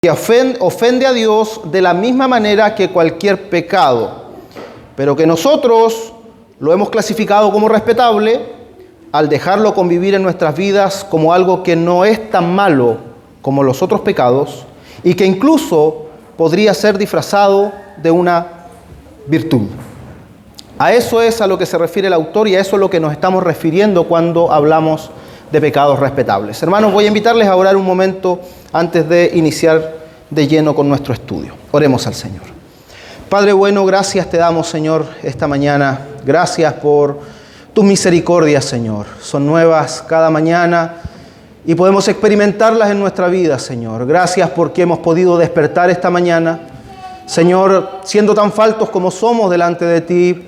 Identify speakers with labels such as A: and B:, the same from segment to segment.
A: que ofende a Dios de la misma manera que cualquier pecado, pero que nosotros lo hemos clasificado como respetable al dejarlo convivir en nuestras vidas como algo que no es tan malo como los otros pecados y que incluso podría ser disfrazado de una virtud. A eso es a lo que se refiere el autor y a eso es lo que nos estamos refiriendo cuando hablamos de pecados respetables. Hermanos, voy a invitarles a orar un momento antes de iniciar de lleno con nuestro estudio. Oremos al Señor. Padre bueno, gracias te damos, Señor, esta mañana. Gracias por tus misericordias, Señor. Son nuevas cada mañana y podemos experimentarlas en nuestra vida, Señor. Gracias porque hemos podido despertar esta mañana. Señor, siendo tan faltos como somos delante de ti,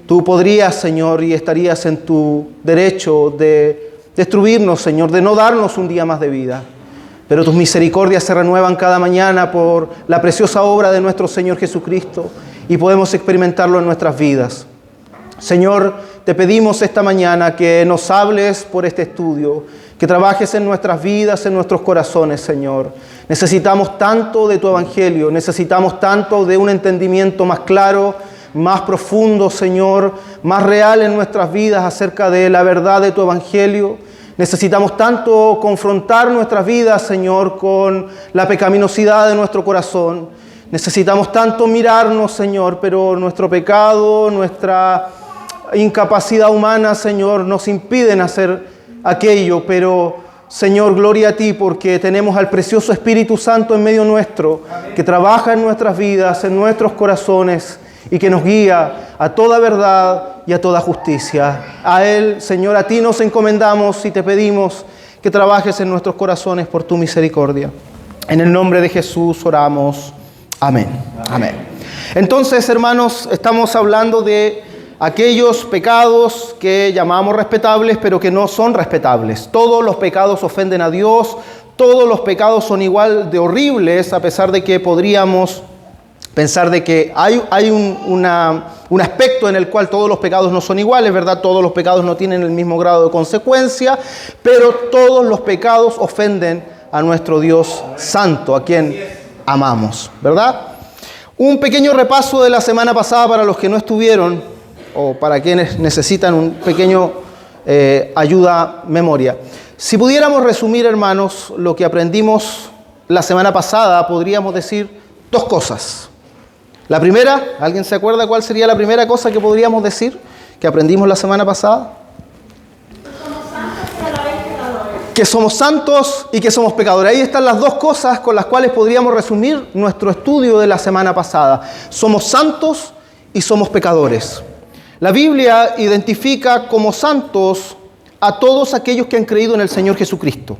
A: tú podrías, Señor, y estarías en tu derecho de destruirnos, Señor, de no darnos un día más de vida. Pero tus misericordias se renuevan cada mañana por la preciosa obra de nuestro Señor Jesucristo y podemos experimentarlo en nuestras vidas. Señor, te pedimos esta mañana que nos hables por este estudio, que trabajes en nuestras vidas, en nuestros corazones, Señor. Necesitamos tanto de tu evangelio, necesitamos tanto de un entendimiento más claro, más profundo, Señor, más real en nuestras vidas acerca de la verdad de tu evangelio. Necesitamos tanto confrontar nuestras vidas, Señor, con la pecaminosidad de nuestro corazón. Necesitamos tanto mirarnos, Señor, pero nuestro pecado, nuestra incapacidad humana, Señor, nos impiden hacer aquello. Pero, Señor, gloria a ti porque tenemos al precioso Espíritu Santo en medio nuestro, que trabaja en nuestras vidas, en nuestros corazones, y que nos guía a toda verdad y a toda justicia. A Él, Señor, a ti nos encomendamos y te pedimos que trabajes en nuestros corazones por tu misericordia. En el nombre de Jesús oramos. Amén. Amén. Entonces, hermanos, estamos hablando de aquellos pecados que llamamos respetables, pero que no son respetables. Todos los pecados ofenden a Dios, todos los pecados son igual de horribles, a pesar de que podríamos pensar de que hay un aspecto en el cual todos los pecados no son iguales, ¿verdad? Todos los pecados no tienen el mismo grado de consecuencia, pero todos los pecados ofenden a nuestro Dios Santo, a quien amamos, ¿verdad? Un pequeño repaso de la semana pasada para los que no estuvieron o para quienes necesitan un pequeño ayuda memoria. Si pudiéramos resumir, hermanos, lo que aprendimos la semana pasada, podríamos decir dos cosas. La primera, ¿alguien se acuerda cuál sería la primera cosa que podríamos decir que aprendimos la semana pasada? Que somos santos y que somos pecadores. Ahí están las dos cosas con las cuales podríamos resumir nuestro estudio de la semana pasada. Somos santos y somos pecadores. La Biblia identifica como santos a todos aquellos que han creído en el Señor Jesucristo.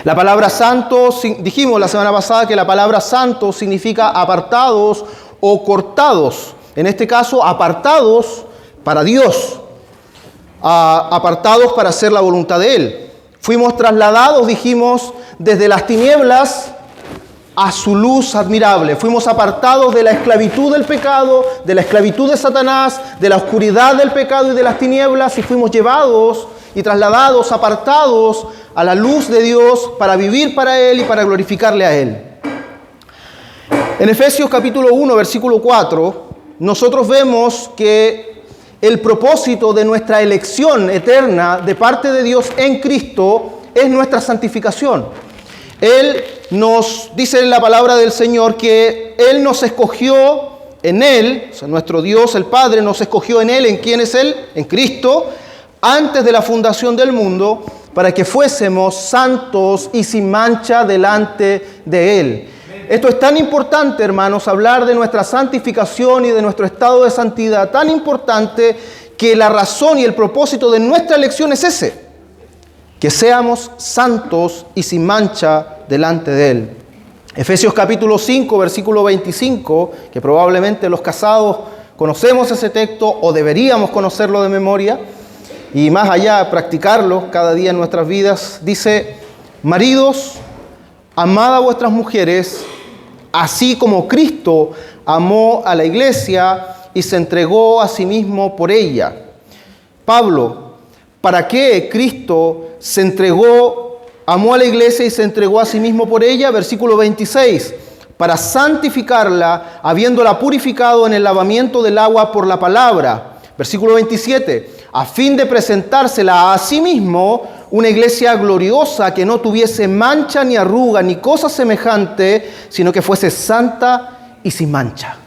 A: La palabra santo, dijimos la semana pasada que la palabra santo significa apartados o cortados. En este caso, apartados para Dios, apartados para hacer la voluntad de Él. Fuimos trasladados, dijimos, desde las tinieblas a su luz admirable. Fuimos apartados de la esclavitud del pecado, de la esclavitud de Satanás, de la oscuridad del pecado y de las tinieblas, y fuimos llevados y trasladados, apartados a la luz de Dios para vivir para Él y para glorificarle a Él. En Efesios capítulo 1, versículo 4, nosotros vemos que el propósito de nuestra elección eterna de parte de Dios en Cristo es nuestra santificación. Él nos dice en la palabra del Señor que Él nos escogió en Él, o sea, nuestro Dios, el Padre, nos escogió en Él. ¿En quién es Él? En Cristo, antes de la fundación del mundo, para que fuésemos santos y sin mancha delante de Él. Esto es tan importante, hermanos, hablar de nuestra santificación y de nuestro estado de santidad, tan importante que la razón y el propósito de nuestra elección es ese, que seamos santos y sin mancha delante de Él. Efesios capítulo 5, versículo 25, que probablemente los casados conocemos ese texto o deberíamos conocerlo de memoria, y más allá practicarlo cada día en nuestras vidas, dice: maridos, amad a vuestras mujeres, así como Cristo amó a la iglesia y se entregó a sí mismo por ella. Pablo, ¿para qué Cristo se entregó amó a la iglesia y se entregó a sí mismo por ella, versículo 26, para santificarla, habiéndola purificado en el lavamiento del agua por la palabra. Versículo 27, a fin de presentársela a sí mismo una iglesia gloriosa que no tuviese mancha ni arruga ni cosa semejante, sino que fuese santa y sin mancha.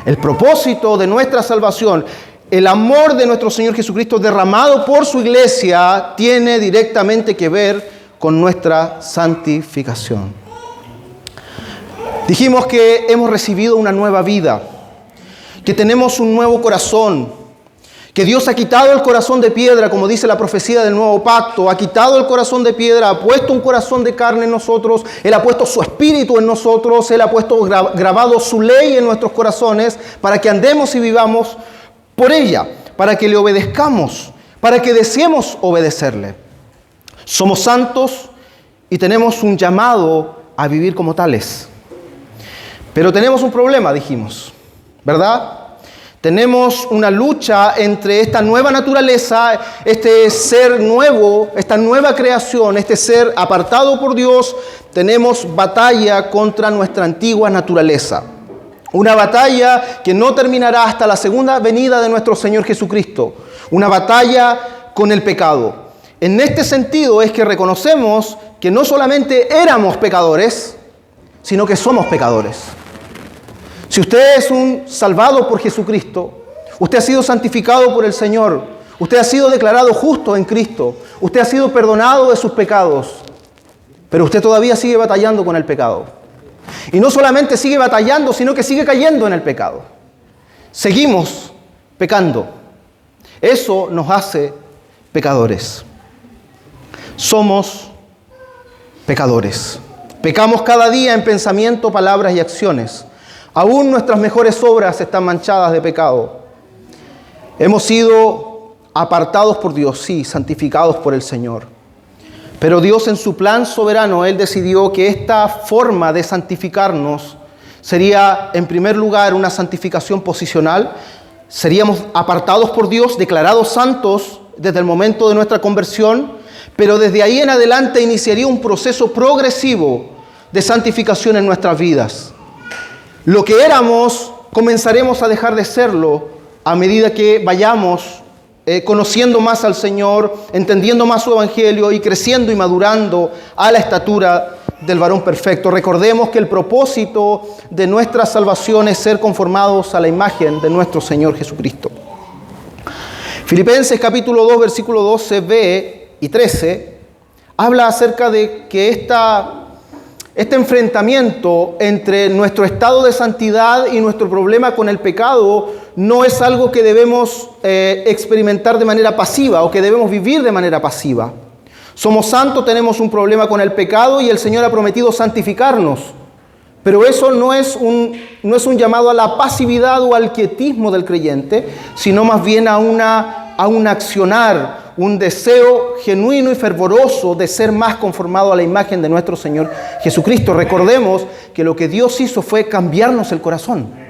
A: El propósito de nuestra salvación, el amor de nuestro Señor Jesucristo derramado por su iglesia, tiene directamente que ver con nuestra santificación. Dijimos que hemos recibido una nueva vida, que tenemos un nuevo corazón, que Dios ha quitado el corazón de piedra, como dice la profecía del nuevo pacto, ha quitado el corazón de piedra, ha puesto un corazón de carne en nosotros, Él ha puesto su espíritu en nosotros, Él ha puesto grabado su ley en nuestros corazones para que andemos y vivamos por ella, para que le obedezcamos, para que deseemos obedecerle. Somos santos y tenemos un llamado a vivir como tales. Pero tenemos un problema, dijimos, ¿verdad? Tenemos una lucha entre esta nueva naturaleza, este ser nuevo, esta nueva creación, este ser apartado por Dios. Tenemos batalla contra nuestra antigua naturaleza. Una batalla que no terminará hasta la segunda venida de nuestro Señor Jesucristo. Una batalla con el pecado. En este sentido es que reconocemos que no solamente éramos pecadores, sino que somos pecadores. Si usted es un salvado por Jesucristo, usted ha sido santificado por el Señor, usted ha sido declarado justo en Cristo, usted ha sido perdonado de sus pecados, pero usted todavía sigue batallando con el pecado. Y no solamente sigue batallando, sino que sigue cayendo en el pecado. Seguimos pecando. Eso nos hace pecadores. Somos pecadores. Pecamos cada día en pensamiento, palabras y acciones. Aún nuestras mejores obras están manchadas de pecado. Hemos sido apartados por Dios, sí, santificados por el Señor. Pero Dios en su plan soberano, Él decidió que esta forma de santificarnos sería, en primer lugar, una santificación posicional. Seríamos apartados por Dios, declarados santos desde el momento de nuestra conversión, pero desde ahí en adelante iniciaría un proceso progresivo de santificación en nuestras vidas. Lo que éramos, comenzaremos a dejar de serlo a medida que vayamos conociendo más al Señor, entendiendo más su evangelio y creciendo y madurando a la estatura del varón perfecto. Recordemos que el propósito de nuestra salvación es ser conformados a la imagen de nuestro Señor Jesucristo. Filipenses capítulo 2, versículo 12b y 13, habla acerca de que este enfrentamiento entre nuestro estado de santidad y nuestro problema con el pecado no es algo que debemos experimentar de manera pasiva o que debemos vivir de manera pasiva. Somos santos, tenemos un problema con el pecado y el Señor ha prometido santificarnos. Pero eso no es un llamado a la pasividad o al quietismo del creyente, sino más bien a un accionar, un deseo genuino y fervoroso de ser más conformado a la imagen de nuestro Señor Jesucristo. Recordemos que lo que Dios hizo fue cambiarnos el corazón.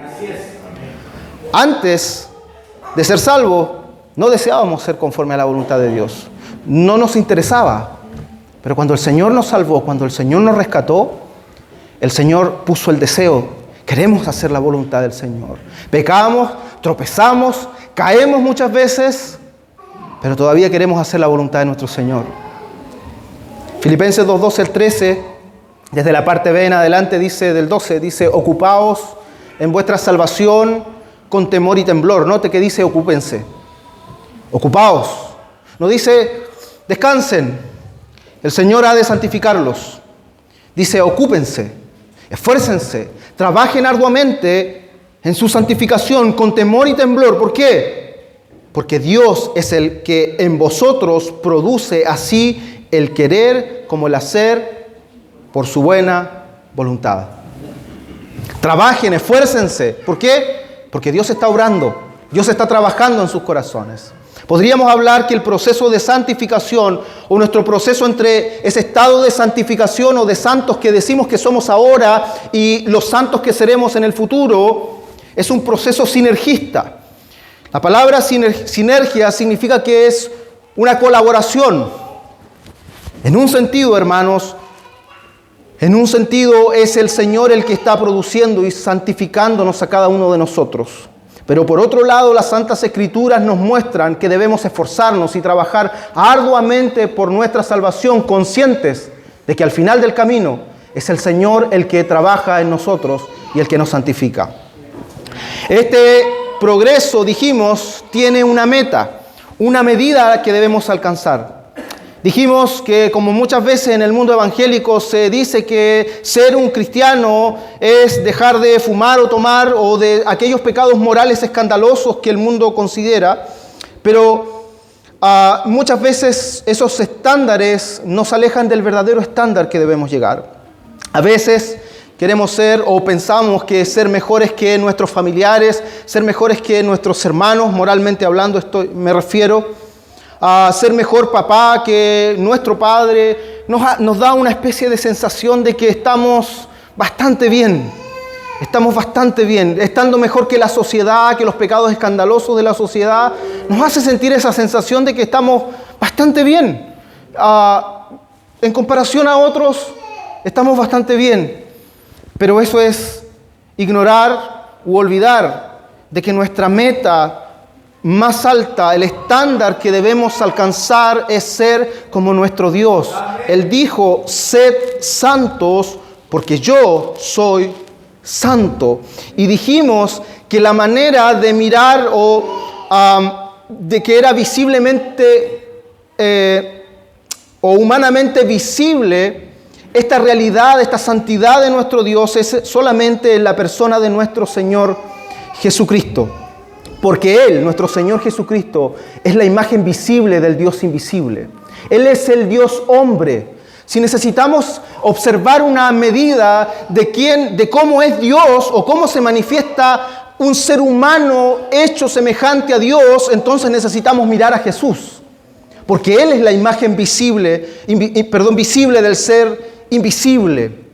A: Antes de ser salvos, no deseábamos ser conforme a la voluntad de Dios. No nos interesaba. Pero cuando el Señor nos salvó, cuando el Señor nos rescató, el Señor puso el deseo. Queremos hacer la voluntad del Señor. Pecamos, tropezamos, caemos muchas veces, pero todavía queremos hacer la voluntad de nuestro Señor. Filipenses 2, 12 al 13, desde la parte B en adelante, del 12, dice, ocupaos en vuestra salvación con temor y temblor. Note que dice, ocúpense. Ocupaos. No dice, descansen. El Señor ha de santificarlos. Dice, ocúpense, esfuércense, trabajen arduamente en su santificación con temor y temblor. ¿Por qué? Porque Dios es el que en vosotros produce así el querer como el hacer por su buena voluntad. Trabajen, esfuércense. ¿Por qué? Porque Dios está obrando, Dios está trabajando en sus corazones. Podríamos hablar que el proceso de santificación o nuestro proceso entre ese estado de santificación o de santos que decimos que somos ahora y los santos que seremos en el futuro es un proceso sinergista. La palabra sinergia significa que es una colaboración. En un sentido, hermanos, en un sentido es el Señor el que está produciendo y santificándonos a cada uno de nosotros. Pero por otro lado, las Santas Escrituras nos muestran que debemos esforzarnos y trabajar arduamente por nuestra salvación, conscientes de que al final del camino es el Señor el que trabaja en nosotros y el que nos santifica. Este progreso, dijimos, tiene una meta, una medida que debemos alcanzar. Dijimos que, como muchas veces en el mundo evangélico se dice que ser un cristiano es dejar de fumar o tomar o de aquellos pecados morales escandalosos que el mundo considera, pero muchas veces esos estándares nos alejan del verdadero estándar que debemos llegar. A veces queremos ser o pensamos que ser mejores que nuestros familiares, ser mejores que nuestros hermanos, moralmente hablando, me refiero a ser mejor papá que nuestro padre, nos da una especie de sensación de que estamos bastante bien, estando mejor que la sociedad, que los pecados escandalosos de la sociedad, nos hace sentir esa sensación de que estamos bastante bien. En comparación a otros, estamos bastante bien, pero eso es ignorar u olvidar de que nuestra meta más alta, el estándar que debemos alcanzar es ser como nuestro Dios. Él dijo, sed santos porque yo soy santo. Y dijimos que la manera de mirar de que era visiblemente o humanamente visible esta realidad, esta santidad de nuestro Dios es solamente en la persona de nuestro Señor Jesucristo. Porque Él, nuestro Señor Jesucristo, es la imagen visible del Dios invisible. Él es el Dios hombre. Si necesitamos observar una medida de cómo es Dios o cómo se manifiesta un ser humano hecho semejante a Dios, entonces necesitamos mirar a Jesús. Porque Él es la imagen visible del ser invisible.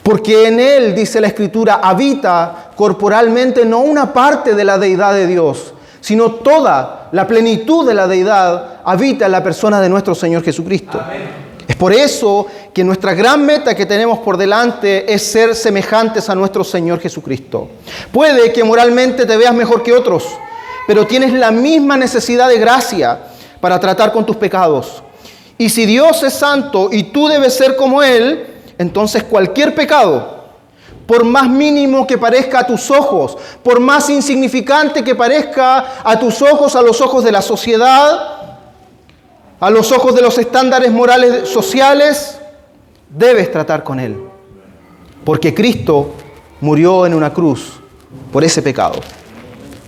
A: Porque en Él, dice la Escritura, habita corporalmente no una parte de la deidad de Dios, sino toda la plenitud de la deidad habita en la persona de nuestro Señor Jesucristo. Amén. Es por eso que nuestra gran meta que tenemos por delante es ser semejantes a nuestro Señor Jesucristo. Puede que moralmente te veas mejor que otros, pero tienes la misma necesidad de gracia para tratar con tus pecados. Y si Dios es santo y tú debes ser como Él, entonces cualquier pecado, por más mínimo que parezca a tus ojos, por más insignificante que parezca a tus ojos, a los ojos de la sociedad, a los ojos de los estándares morales sociales, debes tratar con Él. Porque Cristo murió en una cruz por ese pecado.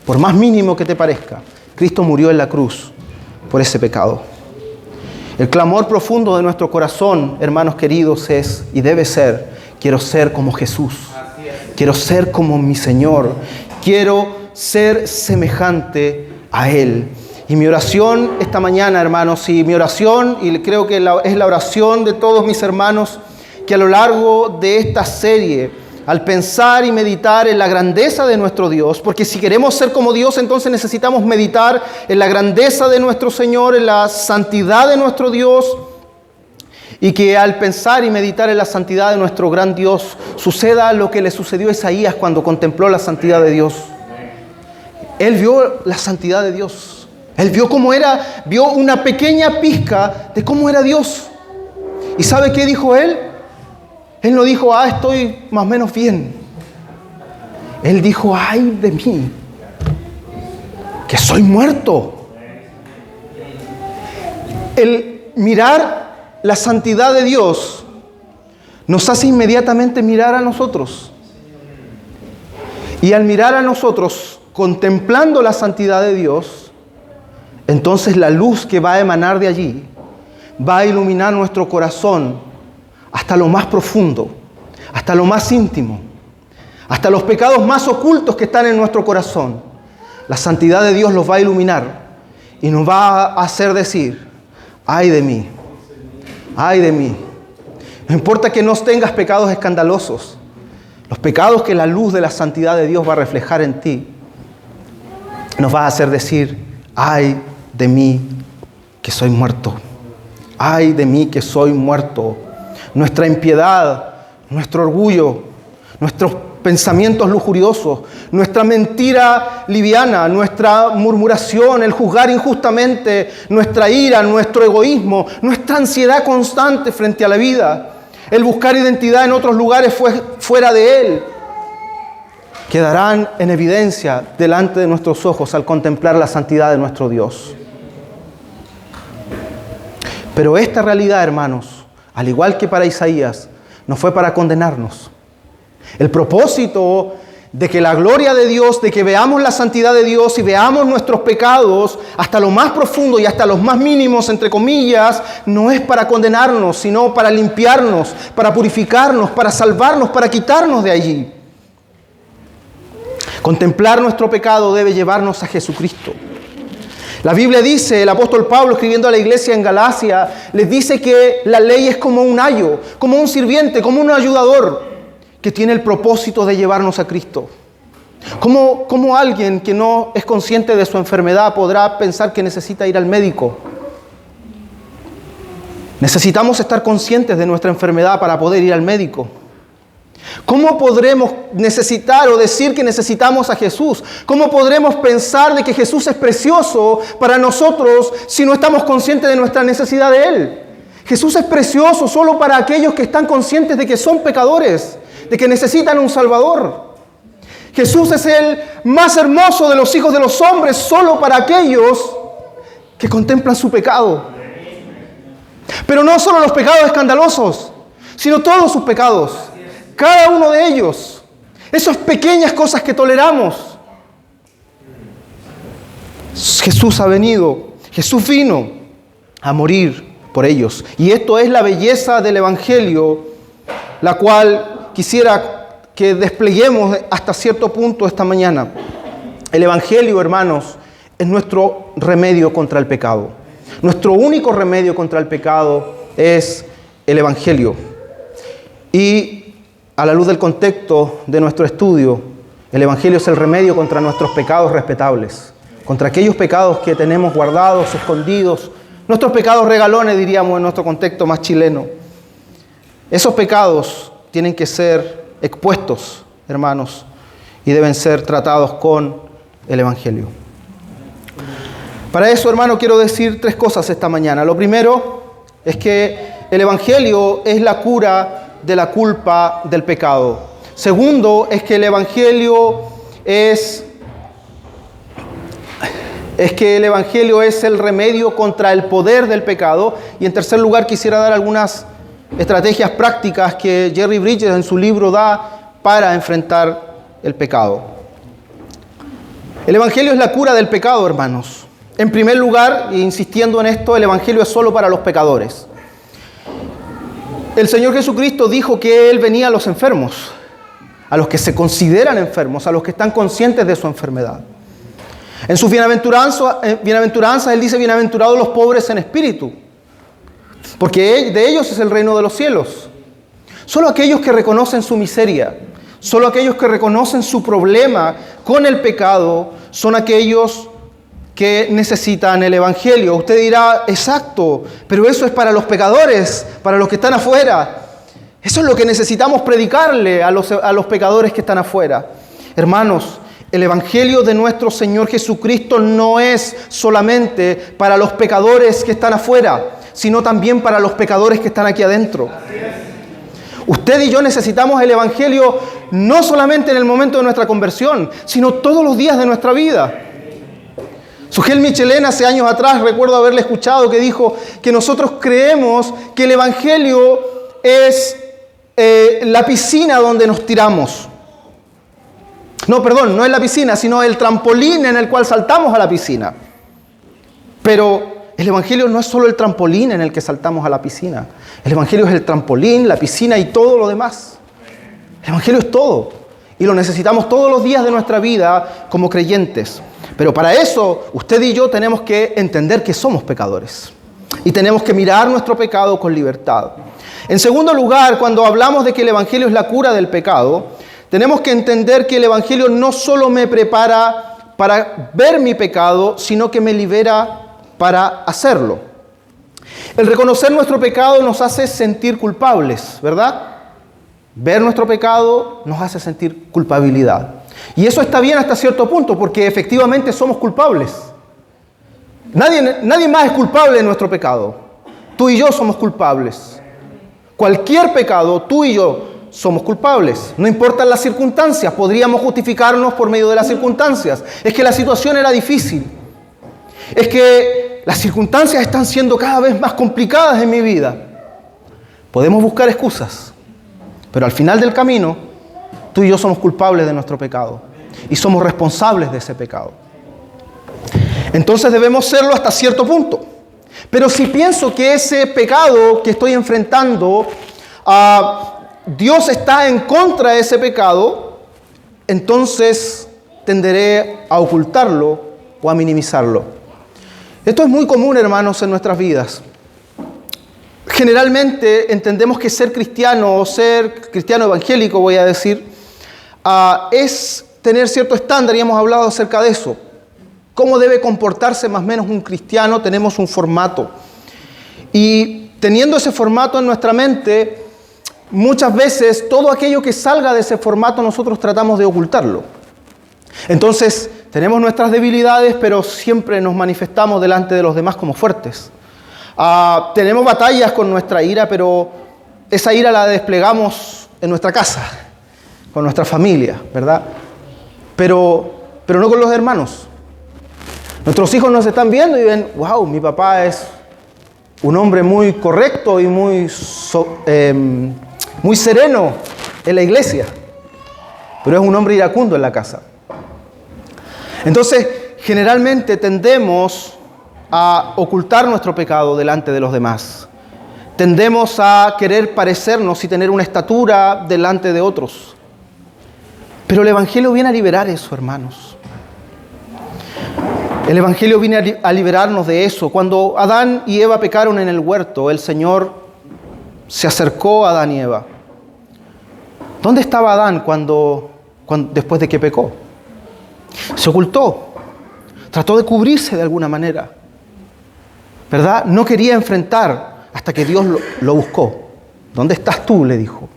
A: Por más mínimo que te parezca, Cristo murió en la cruz por ese pecado. El clamor profundo de nuestro corazón, hermanos queridos, es y debe ser, quiero ser como Jesús. Quiero ser como mi Señor. Quiero ser semejante a Él. Y mi oración esta mañana, hermanos, y mi oración, y creo que es la oración de todos mis hermanos, que a lo largo de esta serie, al pensar y meditar en la grandeza de nuestro Dios, porque si queremos ser como Dios, entonces necesitamos meditar en la grandeza de nuestro Señor, en la santidad de nuestro Dios, y que al pensar y meditar en la santidad de nuestro gran Dios, suceda lo que le sucedió a Isaías cuando contempló la santidad de Dios. Él vio la santidad de Dios. Él vio cómo era, vio una pequeña pizca de cómo era Dios. ¿Y sabe qué dijo él? Él no dijo, estoy más o menos bien. Él dijo, ay de mí, que soy muerto. El mirar la santidad de Dios nos hace inmediatamente mirar a nosotros. Y al mirar a nosotros, contemplando la santidad de Dios, entonces la luz que va a emanar de allí va a iluminar nuestro corazón hasta lo más profundo, hasta lo más íntimo, hasta los pecados más ocultos que están en nuestro corazón. La santidad de Dios los va a iluminar y nos va a hacer decir, ay de mí, ay de mí. No importa que no tengas pecados escandalosos, los pecados que la luz de la santidad de Dios va a reflejar en ti, nos va a hacer decir, ay de mí, que soy muerto. ay de mí que soy muerto. Nuestra impiedad, nuestro orgullo, nuestros pensamientos lujuriosos, nuestra mentira liviana, nuestra murmuración, el juzgar injustamente, nuestra ira, nuestro egoísmo, nuestra ansiedad constante frente a la vida, el buscar identidad en otros lugares fuera de Él, quedarán en evidencia delante de nuestros ojos al contemplar la santidad de nuestro Dios. Pero esta realidad, hermanos, al igual que para Isaías, no fue para condenarnos. El propósito de que la gloria de Dios, de que veamos la santidad de Dios y veamos nuestros pecados hasta lo más profundo y hasta los más mínimos, entre comillas, no es para condenarnos, sino para limpiarnos, para purificarnos, para salvarnos, para quitarnos de allí. Contemplar nuestro pecado debe llevarnos a Jesucristo. La Biblia dice, el apóstol Pablo escribiendo a la iglesia en Galacia, les dice que la ley es como un ayo, como un sirviente, como un ayudador que tiene el propósito de llevarnos a Cristo. ¿Cómo alguien que no es consciente de su enfermedad podrá pensar que necesita ir al médico? Necesitamos estar conscientes de nuestra enfermedad para poder ir al médico. ¿Cómo podremos necesitar o decir que necesitamos a Jesús? ¿Cómo podremos pensar de que Jesús es precioso para nosotros si no estamos conscientes de nuestra necesidad de Él? Jesús es precioso solo para aquellos que están conscientes de que son pecadores, de que necesitan un Salvador. Jesús es el más hermoso de los hijos de los hombres solo para aquellos que contemplan su pecado. Pero no solo los pecados escandalosos, sino todos sus pecados. Cada uno de ellos. Esas pequeñas cosas que toleramos. Jesús ha venido, Jesús vino a morir por ellos. Y esto es la belleza del Evangelio, la cual quisiera que despleguemos hasta cierto punto esta mañana. El Evangelio, hermanos, es nuestro remedio contra el pecado. Nuestro único remedio contra el pecado es el Evangelio. Y a la luz del contexto de nuestro estudio, el Evangelio es el remedio contra nuestros pecados respetables, contra aquellos pecados que tenemos guardados, escondidos, nuestros pecados regalones, diríamos en nuestro contexto más chileno. Esos pecados tienen que ser expuestos, hermanos, y deben ser tratados con el Evangelio. Para eso, hermano, quiero decir tres cosas esta mañana. Lo primero es que el Evangelio es la cura de la culpa del pecado. Segundo, es que el Evangelio es el remedio contra el poder del pecado. Y en tercer lugar, quisiera dar algunas estrategias prácticas que Jerry Bridges en su libro da para enfrentar el pecado. El Evangelio es la cura del pecado, hermanos. En primer lugar, e insistiendo en esto, el Evangelio es solo para los pecadores. El Señor Jesucristo dijo que Él venía a los enfermos, a los que se consideran enfermos, a los que están conscientes de su enfermedad. En sus bienaventuranzas, Él dice, bienaventurados los pobres en espíritu, porque de ellos es el reino de los cielos. Solo aquellos que reconocen su miseria, solo aquellos que reconocen su problema con el pecado, son aquellos que necesitan el Evangelio. Usted dirá, exacto, pero eso es para los pecadores, para los que están afuera. Eso es lo que necesitamos predicarle a los pecadores que están afuera. Hermanos, el Evangelio de nuestro Señor Jesucristo no es solamente para los pecadores que están afuera, sino también para los pecadores que están aquí adentro. Usted y yo necesitamos el Evangelio no solamente en el momento de nuestra conversión, sino todos los días de nuestra vida. Sujel Michelena hace años atrás, recuerdo haberle escuchado que dijo que nosotros creemos que el Evangelio es la piscina donde nos tiramos. No es la piscina, sino el trampolín en el cual saltamos a la piscina. Pero el Evangelio no es solo el trampolín en el que saltamos a la piscina. El Evangelio es el trampolín, la piscina y todo lo demás. El Evangelio es todo. Y lo necesitamos todos los días de nuestra vida como creyentes. Pero para eso, usted y yo tenemos que entender que somos pecadores. Y tenemos que mirar nuestro pecado con libertad. En segundo lugar, cuando hablamos de que el Evangelio es la cura del pecado, tenemos que entender que el Evangelio no solo me prepara para ver mi pecado, sino que me libera para hacerlo. El reconocer nuestro pecado nos hace sentir culpables, ¿verdad? Ver nuestro pecado nos hace sentir culpabilidad. Y eso está bien hasta cierto punto, porque efectivamente somos culpables. Nadie más es culpable de nuestro pecado. Tú y yo somos culpables. Cualquier pecado, tú y yo somos culpables. No importan las circunstancias, podríamos justificarnos por medio de las circunstancias. Es que la situación era difícil. Es que las circunstancias están siendo cada vez más complicadas en mi vida. Podemos buscar excusas, pero al final del camino, tú y yo somos culpables de nuestro pecado y somos responsables de ese pecado. Entonces debemos serlo hasta cierto punto. Pero si pienso que ese pecado que estoy enfrentando, Dios está en contra de ese pecado, entonces tenderé a ocultarlo o a minimizarlo. Esto es muy común, hermanos, en nuestras vidas. Generalmente entendemos que ser cristiano o ser cristiano evangélico, voy a decir, es tener cierto estándar y hemos hablado acerca de eso. ¿Cómo debe comportarse más o menos un cristiano? Tenemos un formato. Y teniendo ese formato en nuestra mente, muchas veces todo aquello que salga de ese formato nosotros tratamos de ocultarlo. Entonces, tenemos nuestras debilidades, pero siempre nos manifestamos delante de los demás como fuertes. Tenemos batallas con nuestra ira, pero esa ira la desplegamos en nuestra casa, con nuestra familia, ¿verdad? Pero no con los hermanos. Nuestros hijos nos están viendo y ven, wow, mi papá es un hombre muy correcto y muy sereno en la iglesia, pero es un hombre iracundo en la casa. Entonces, generalmente tendemos a ocultar nuestro pecado delante de los demás. Tendemos a querer parecernos y tener una estatura delante de otros. Pero el Evangelio viene a liberar eso, hermanos. El Evangelio viene a liberarnos de eso. Cuando Adán y Eva pecaron en el huerto, el Señor se acercó a Adán y Eva. ¿Dónde estaba Adán después de que pecó? Se ocultó. Trató de cubrirse de alguna manera, ¿verdad? No quería enfrentar hasta que Dios lo buscó. ¿Dónde estás tú?, le dijo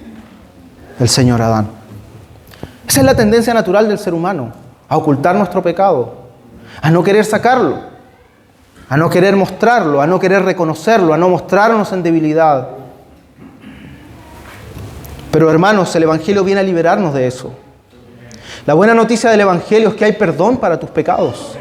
A: el Señor a Adán. Esa es la tendencia natural del ser humano, a ocultar nuestro pecado, a no querer sacarlo, a no querer mostrarlo, a no querer reconocerlo, a no mostrarnos en debilidad. Pero hermanos, el Evangelio viene a liberarnos de eso. La buena noticia del Evangelio es que hay perdón para tus pecados.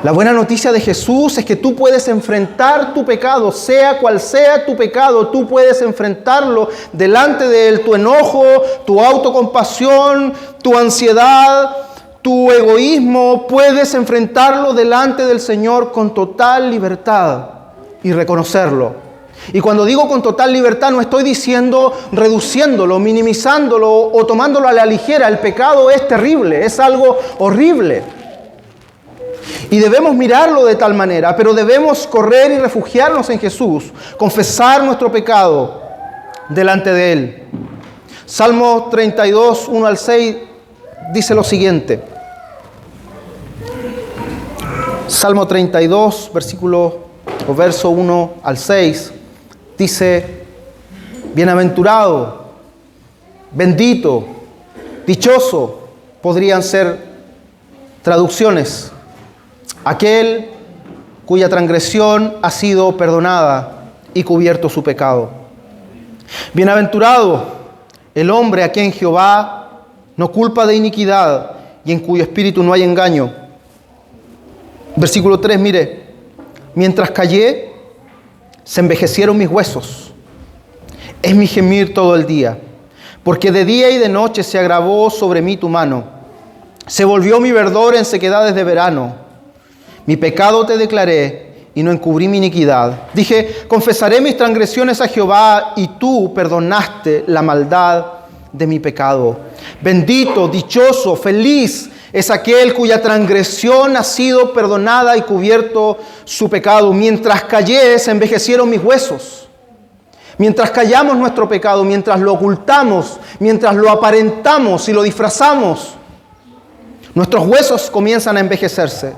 A: La buena noticia de Jesús es que tú puedes enfrentar tu pecado, sea cual sea tu pecado, tú puedes enfrentarlo delante de Él. Tu enojo, tu autocompasión, tu ansiedad, tu egoísmo, puedes enfrentarlo delante del Señor con total libertad y reconocerlo. Y cuando digo con total libertad, no estoy diciendo reduciéndolo, minimizándolo o tomándolo a la ligera. El pecado es terrible, es algo horrible. Y debemos mirarlo de tal manera, pero debemos correr y refugiarnos en Jesús, confesar nuestro pecado delante de Él. Salmo 32, 1 al 6, dice lo siguiente. Salmo 32, verso 1 al 6, dice: bienaventurado, bendito, dichoso, podrían ser traducciones, aquel cuya transgresión ha sido perdonada y cubierto su pecado. Bienaventurado el hombre a quien Jehová no culpa de iniquidad y en cuyo espíritu no hay engaño. Versículo 3, mire: mientras callé, se envejecieron mis huesos. Es mi gemir todo el día, porque de día y de noche se agravó sobre mí tu mano. Se volvió mi verdor en sequedades de verano. Mi pecado te declaré y no encubrí mi iniquidad. Dije: confesaré mis transgresiones a Jehová, y tú perdonaste la maldad de mi pecado. Bendito, dichoso, feliz es aquel cuya transgresión ha sido perdonada y cubierto su pecado. Mientras callé, se envejecieron mis huesos. Mientras callamos nuestro pecado, mientras lo ocultamos, mientras lo aparentamos y lo disfrazamos, nuestros huesos comienzan a envejecerse.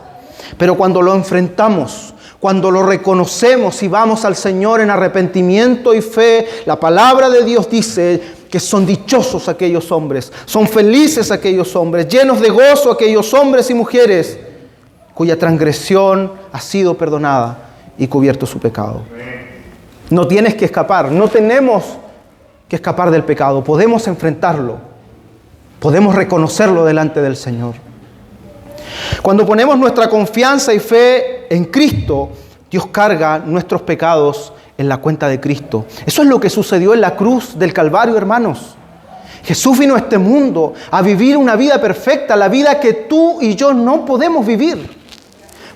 A: Pero cuando lo enfrentamos, Cuando lo reconocemos y vamos al Señor en arrepentimiento y fe, la palabra de Dios dice que son dichosos aquellos hombres, son felices aquellos hombres, llenos de gozo aquellos hombres y mujeres cuya transgresión ha sido perdonada y cubierto su pecado. No tienes que escapar, no tenemos que escapar del pecado, podemos enfrentarlo, podemos reconocerlo delante del Señor. Cuando ponemos nuestra confianza y fe en Cristo, Dios carga nuestros pecados en la cuenta de Cristo. Eso es lo que sucedió en la cruz del Calvario, hermanos. Jesús vino a este mundo a vivir una vida perfecta, la vida que tú y yo no podemos vivir.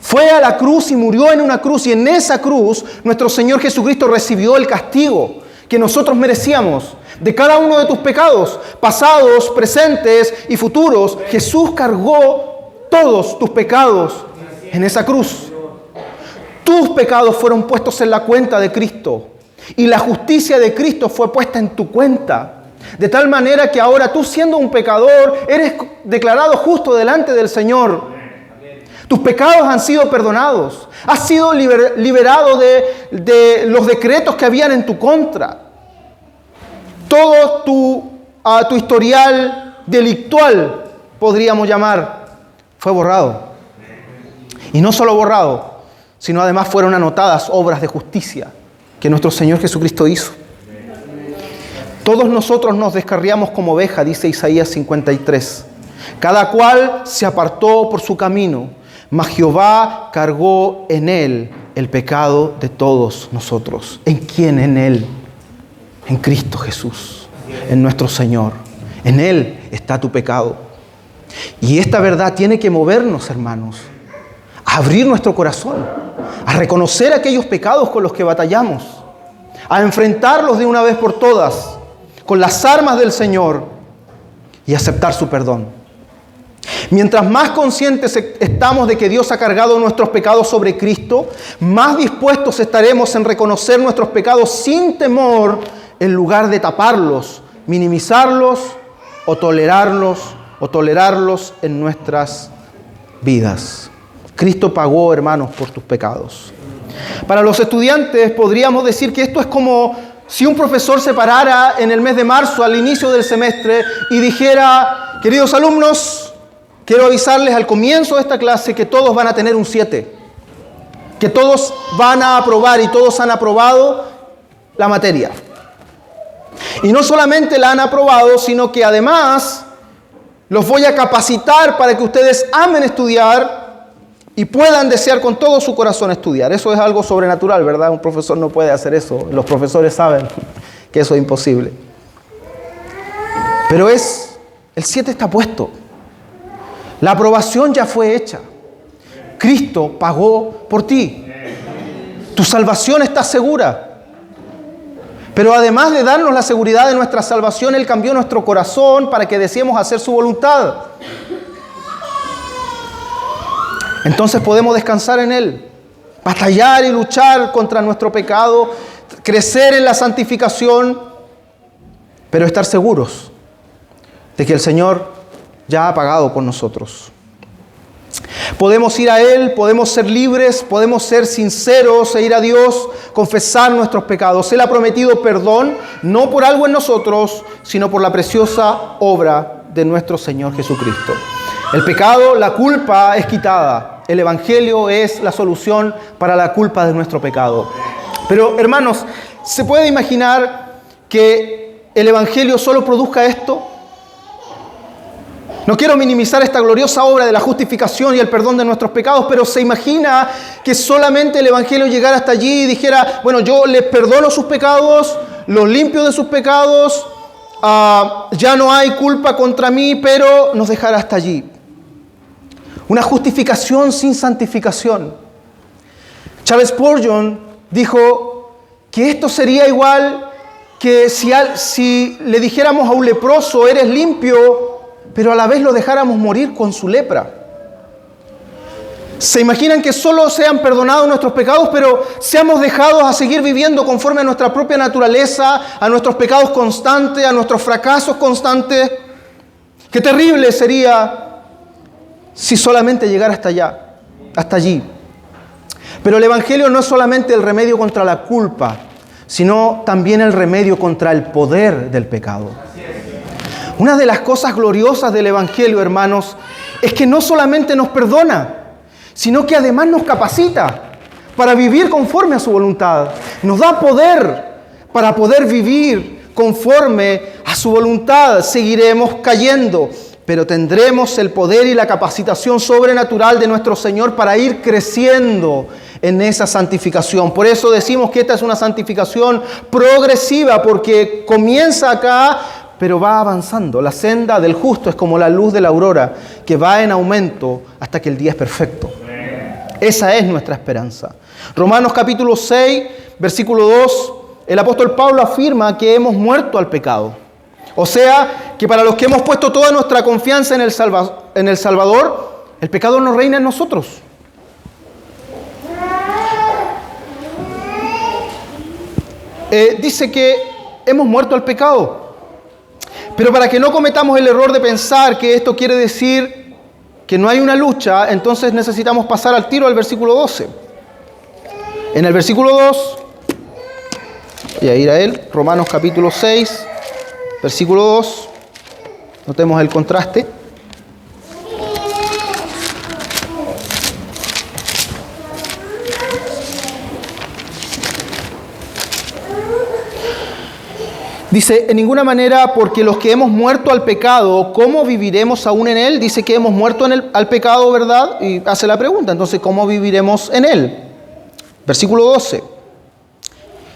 A: Fue a la cruz y murió en una cruz, y en esa cruz nuestro Señor Jesucristo recibió el castigo que nosotros merecíamos de cada uno de tus pecados, pasados, presentes y futuros. Jesús cargó todos tus pecados en esa cruz. Tus pecados fueron puestos en la cuenta de Cristo y la justicia de Cristo fue puesta en tu cuenta. De tal manera que ahora tú, siendo un pecador, eres declarado justo delante del Señor. Tus pecados han sido perdonados. Has sido liberado de los decretos que habían en tu contra. Todo tu historial delictual, podríamos llamar, fue borrado. Y no solo borrado, sino además fueron anotadas obras de justicia que nuestro Señor Jesucristo hizo. Todos nosotros nos descarriamos como oveja, dice Isaías 53. Cada cual se apartó por su camino, mas Jehová cargó en él el pecado de todos nosotros. ¿En quién? En él. En Cristo Jesús, en nuestro Señor. En él está tu pecado. Y esta verdad tiene que movernos, hermanos, a abrir nuestro corazón, a reconocer aquellos pecados con los que batallamos, a enfrentarlos de una vez por todas con las armas del Señor y aceptar su perdón. Mientras más conscientes estamos de que Dios ha cargado nuestros pecados sobre Cristo, más dispuestos estaremos en reconocer nuestros pecados sin temor, en lugar de taparlos, minimizarlos o tolerarlos en nuestras vidas. Cristo pagó, hermanos, por tus pecados. Para los estudiantes podríamos decir que esto es como si un profesor se parara en el mes de marzo al inicio del semestre y dijera: queridos alumnos, quiero avisarles al comienzo de esta clase que todos van a tener un 7, que todos van a aprobar y todos han aprobado la materia. Y no solamente la han aprobado, sino que además los voy a capacitar para que ustedes amen estudiar y puedan desear con todo su corazón estudiar. Eso es algo sobrenatural, ¿verdad? Un profesor no puede hacer eso. Los profesores saben que eso es imposible. Pero el 7 está puesto. La aprobación ya fue hecha. Cristo pagó por ti. Tu salvación está segura. Pero además de darnos la seguridad de nuestra salvación, Él cambió nuestro corazón para que deseemos hacer su voluntad. Entonces podemos descansar en Él, batallar y luchar contra nuestro pecado, crecer en la santificación, pero estar seguros de que el Señor ya ha pagado por nosotros. Podemos ir a Él, podemos ser libres, podemos ser sinceros e ir a Dios, confesar nuestros pecados. Él ha prometido perdón, no por algo en nosotros, sino por la preciosa obra de nuestro Señor Jesucristo. El pecado, la culpa es quitada. El Evangelio es la solución para la culpa de nuestro pecado. Pero, hermanos, ¿se puede imaginar que el Evangelio solo produzca esto? No quiero minimizar esta gloriosa obra de la justificación y el perdón de nuestros pecados, pero se imagina que solamente el Evangelio llegara hasta allí y dijera: bueno, yo les perdono sus pecados, los limpio de sus pecados, ya no hay culpa contra mí, pero nos dejara hasta allí. Una justificación sin santificación. Charles Spurgeon dijo que esto sería igual que si le dijéramos a un leproso: eres limpio, pero a la vez lo dejáramos morir con su lepra. ¿Se imaginan que solo sean perdonados nuestros pecados, pero seamos dejados a seguir viviendo conforme a nuestra propia naturaleza, a nuestros pecados constantes, a nuestros fracasos constantes? Qué terrible sería si solamente llegara hasta allí. Pero el Evangelio no es solamente el remedio contra la culpa, sino también el remedio contra el poder del pecado. Una de las cosas gloriosas del Evangelio, hermanos, es que no solamente nos perdona, sino que además nos capacita para vivir conforme a su voluntad. Nos da poder para poder vivir conforme a su voluntad. Seguiremos cayendo, pero tendremos el poder y la capacitación sobrenatural de nuestro Señor para ir creciendo en esa santificación. Por eso decimos que esta es una santificación progresiva, porque comienza acá, pero va avanzando. La senda del justo es como la luz de la aurora, que va en aumento hasta que el día es perfecto. Esa es nuestra esperanza. Romanos capítulo 6, versículo 2, el apóstol Pablo afirma que hemos muerto al pecado. O sea, que para los que hemos puesto toda nuestra confianza en el Salvador, el pecado no reina en nosotros. Dice que hemos muerto al pecado. Pero para que no cometamos el error de pensar que esto quiere decir que no hay una lucha, entonces necesitamos pasar al tiro al versículo 12. En el versículo 2, voy a ir a él, Romanos capítulo 6, versículo 2, notemos el contraste. Dice, en ninguna manera, porque los que hemos muerto al pecado, ¿cómo viviremos aún en él? Dice que hemos muerto al pecado, ¿verdad? Y hace la pregunta, entonces, ¿cómo viviremos en él? Versículo 12.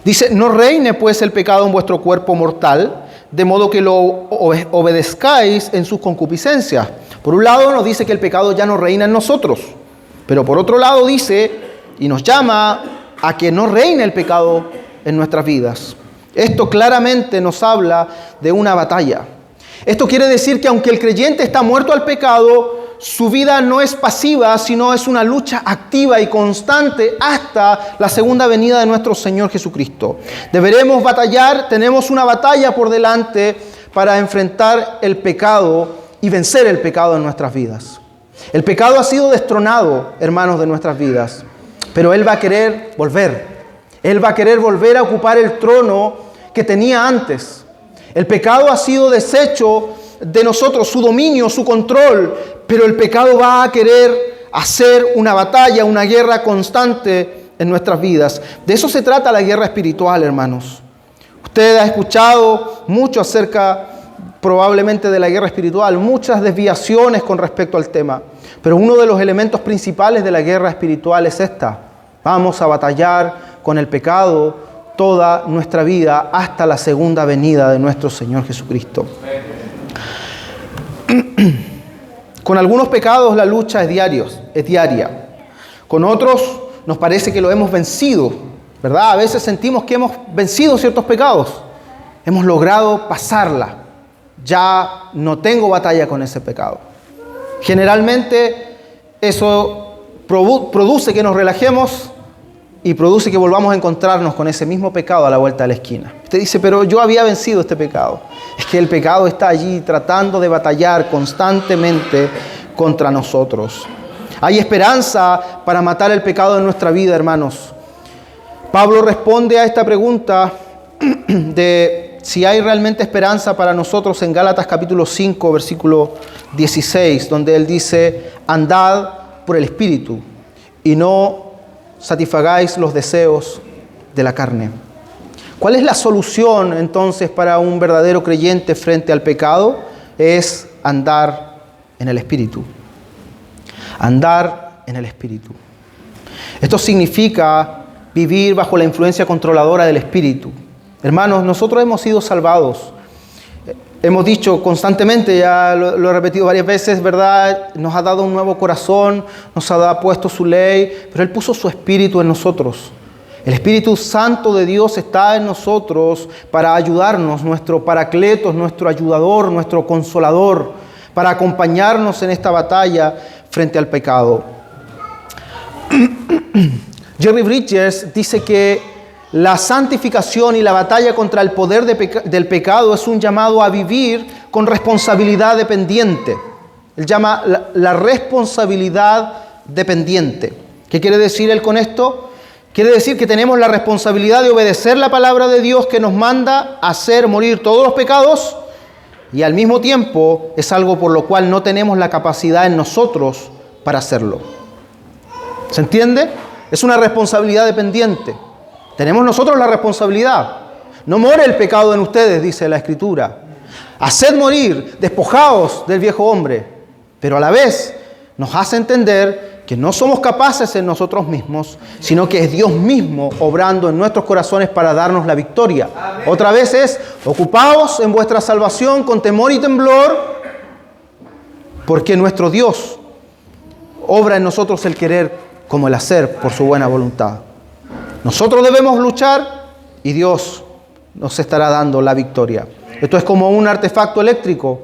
A: Dice, no reine pues el pecado en vuestro cuerpo mortal, de modo que lo obedezcáis en sus concupiscencias. Por un lado nos dice que el pecado ya no reina en nosotros, pero por otro lado dice, y nos llama a que no reine el pecado en nuestras vidas. Esto claramente nos habla de una batalla. Esto quiere decir que aunque el creyente está muerto al pecado, su vida no es pasiva, sino es una lucha activa y constante hasta la segunda venida de nuestro Señor Jesucristo. Deberemos batallar, tenemos una batalla por delante para enfrentar el pecado y vencer el pecado en nuestras vidas. El pecado ha sido destronado, hermanos, de nuestras vidas, pero Él va a querer volver. Él va a querer volver a ocupar el trono que tenía antes. El pecado ha sido deshecho de nosotros, su dominio, su control, pero el pecado va a querer hacer una batalla, una guerra constante en nuestras vidas. De eso se trata la guerra espiritual, hermanos. Usted ha escuchado mucho acerca probablemente de la guerra espiritual, muchas desviaciones con respecto al tema, pero uno de los elementos principales de la guerra espiritual es esta: vamos a batallar con el pecado toda nuestra vida hasta la segunda venida de nuestro Señor Jesucristo. Con algunos pecados la lucha es diaria. Con otros nos parece que lo hemos vencido, ¿verdad? A veces sentimos que hemos vencido ciertos pecados. Hemos logrado pasarla. Ya no tengo batalla con ese pecado. Generalmente eso produce que nos relajemos y produce que volvamos a encontrarnos con ese mismo pecado a la vuelta de la esquina. Usted dice, pero yo había vencido este pecado. Es que el pecado está allí tratando de batallar constantemente contra nosotros. Hay esperanza para matar el pecado en nuestra vida, hermanos. Pablo responde a esta pregunta de si hay realmente esperanza para nosotros en Gálatas capítulo 5, versículo 16, donde él dice, andad por el Espíritu y no satisfagáis los deseos de la carne. ¿Cuál es la solución entonces para un verdadero creyente frente al pecado? Es andar en el Espíritu. Andar en el Espíritu. Esto significa vivir bajo la influencia controladora del Espíritu. Hermanos, nosotros hemos sido salvados. Hemos dicho constantemente, ya lo he repetido varias veces, ¿verdad? Nos ha dado un nuevo corazón, nos ha puesto su ley, pero Él puso su Espíritu en nosotros. El Espíritu Santo de Dios está en nosotros para ayudarnos, nuestro paracletos, nuestro ayudador, nuestro consolador, para acompañarnos en esta batalla frente al pecado. Jerry Bridges dice que la santificación y la batalla contra el poder del pecado es un llamado a vivir con responsabilidad dependiente. Él llama la responsabilidad dependiente. ¿Qué quiere decir él con esto? Quiere decir que tenemos la responsabilidad de obedecer la palabra de Dios que nos manda a hacer morir todos los pecados, y al mismo tiempo es algo por lo cual no tenemos la capacidad en nosotros para hacerlo. ¿Se entiende? Es una responsabilidad dependiente. Tenemos nosotros la responsabilidad. No more el pecado en ustedes, dice la Escritura. Haced morir, despojaos del viejo hombre, pero a la vez nos hace entender que no somos capaces en nosotros mismos, sino que es Dios mismo obrando en nuestros corazones para darnos la victoria. Amén. Otra vez es, ocupaos en vuestra salvación con temor y temblor, porque nuestro Dios obra en nosotros el querer como el hacer por su buena voluntad. Nosotros debemos luchar y Dios nos estará dando la victoria. Esto es como un artefacto eléctrico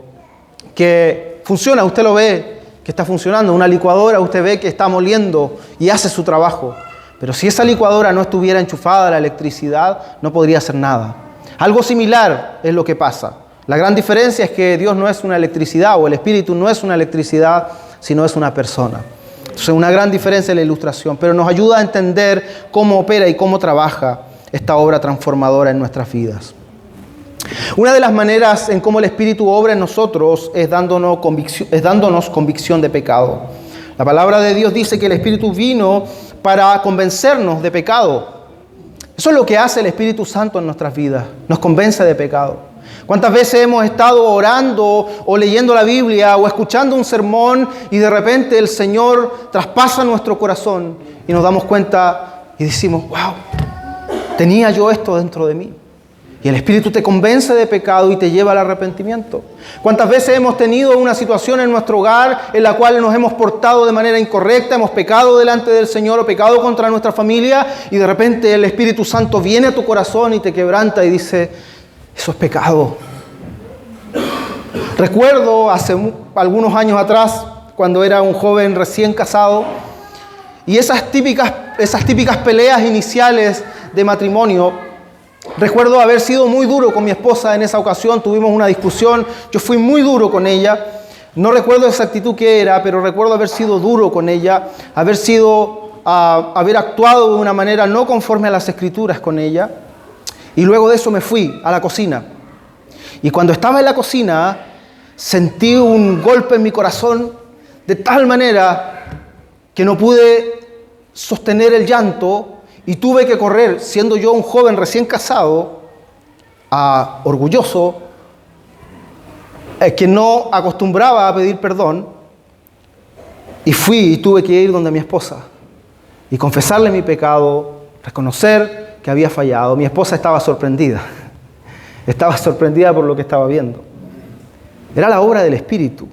A: que funciona, usted lo ve, que está funcionando. Una licuadora, usted ve que está moliendo y hace su trabajo. Pero si esa licuadora no estuviera enchufada a la electricidad, no podría hacer nada. Algo similar es lo que pasa. La gran diferencia es que Dios no es una electricidad, o el Espíritu no es una electricidad, sino es una persona. Entonces, una gran diferencia en la ilustración, pero nos ayuda a entender cómo opera y cómo trabaja esta obra transformadora en nuestras vidas. Una de las maneras en cómo el Espíritu obra en nosotros es dándonos convicción de pecado. La palabra de Dios dice que el Espíritu vino para convencernos de pecado. Eso es lo que hace el Espíritu Santo en nuestras vidas, nos convence de pecado. ¿Cuántas veces hemos estado orando o leyendo la Biblia o escuchando un sermón y de repente el Señor traspasa nuestro corazón y nos damos cuenta y decimos, wow, tenía yo esto dentro de mí? Y el Espíritu te convence de pecado y te lleva al arrepentimiento. ¿Cuántas veces hemos tenido una situación en nuestro hogar en la cual nos hemos portado de manera incorrecta, hemos pecado delante del Señor o pecado contra nuestra familia y de repente el Espíritu Santo viene a tu corazón y te quebranta y dice, eso es pecado? Recuerdo hace algunos años atrás, cuando era un joven recién casado, y esas típicas peleas iniciales de matrimonio. Recuerdo haber sido muy duro con mi esposa en esa ocasión, tuvimos una discusión, yo fui muy duro con ella, no recuerdo esa actitud que era, pero recuerdo haber sido duro con ella, haber actuado de una manera no conforme a las Escrituras con ella, y luego de eso me fui a la cocina. Y cuando estaba en la cocina, sentí un golpe en mi corazón de tal manera que no pude sostener el llanto, y tuve que correr, siendo yo un joven recién casado, orgulloso, que no acostumbraba a pedir perdón, y fui y tuve que ir donde mi esposa y confesarle mi pecado, reconocer que había fallado. Mi esposa estaba sorprendida por lo que estaba viendo. Era la obra del Espíritu.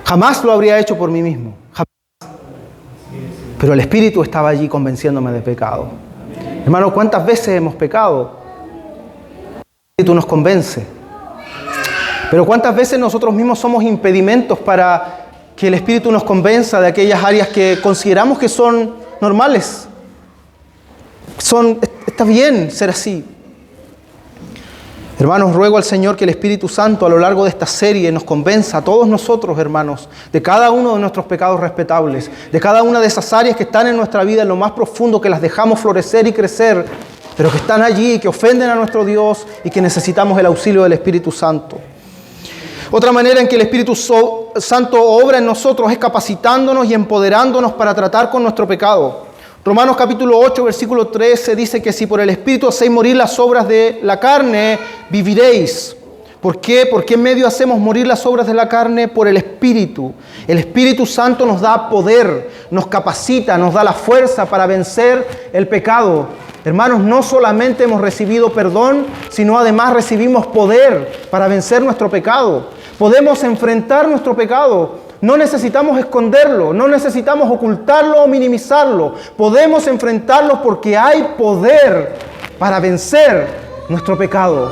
A: Jamás lo habría hecho por mí mismo. Pero el Espíritu estaba allí convenciéndome de pecado. Hermano, ¿cuántas veces hemos pecado? El Espíritu nos convence. Pero ¿cuántas veces nosotros mismos somos impedimentos para que el Espíritu nos convenza de aquellas áreas que consideramos que son normales? Está bien ser así. Hermanos, ruego al Señor que el Espíritu Santo a lo largo de esta serie nos convenza a todos nosotros, hermanos, de cada uno de nuestros pecados respetables, de cada una de esas áreas que están en nuestra vida en lo más profundo, que las dejamos florecer y crecer, pero que están allí, que ofenden a nuestro Dios y que necesitamos el auxilio del Espíritu Santo. Otra manera en que el Espíritu Santo obra en nosotros es capacitándonos y empoderándonos para tratar con nuestro pecado. Romanos capítulo 8, versículo 13 dice que si por el Espíritu hacéis morir las obras de la carne, viviréis. ¿Por qué? ¿Por qué medio hacemos morir las obras de la carne? Por el Espíritu. El Espíritu Santo nos da poder, nos capacita, nos da la fuerza para vencer el pecado. Hermanos, no solamente hemos recibido perdón, sino además recibimos poder para vencer nuestro pecado. Podemos enfrentar nuestro pecado. No necesitamos esconderlo, no necesitamos ocultarlo o minimizarlo. Podemos enfrentarlo porque hay poder para vencer nuestro pecado.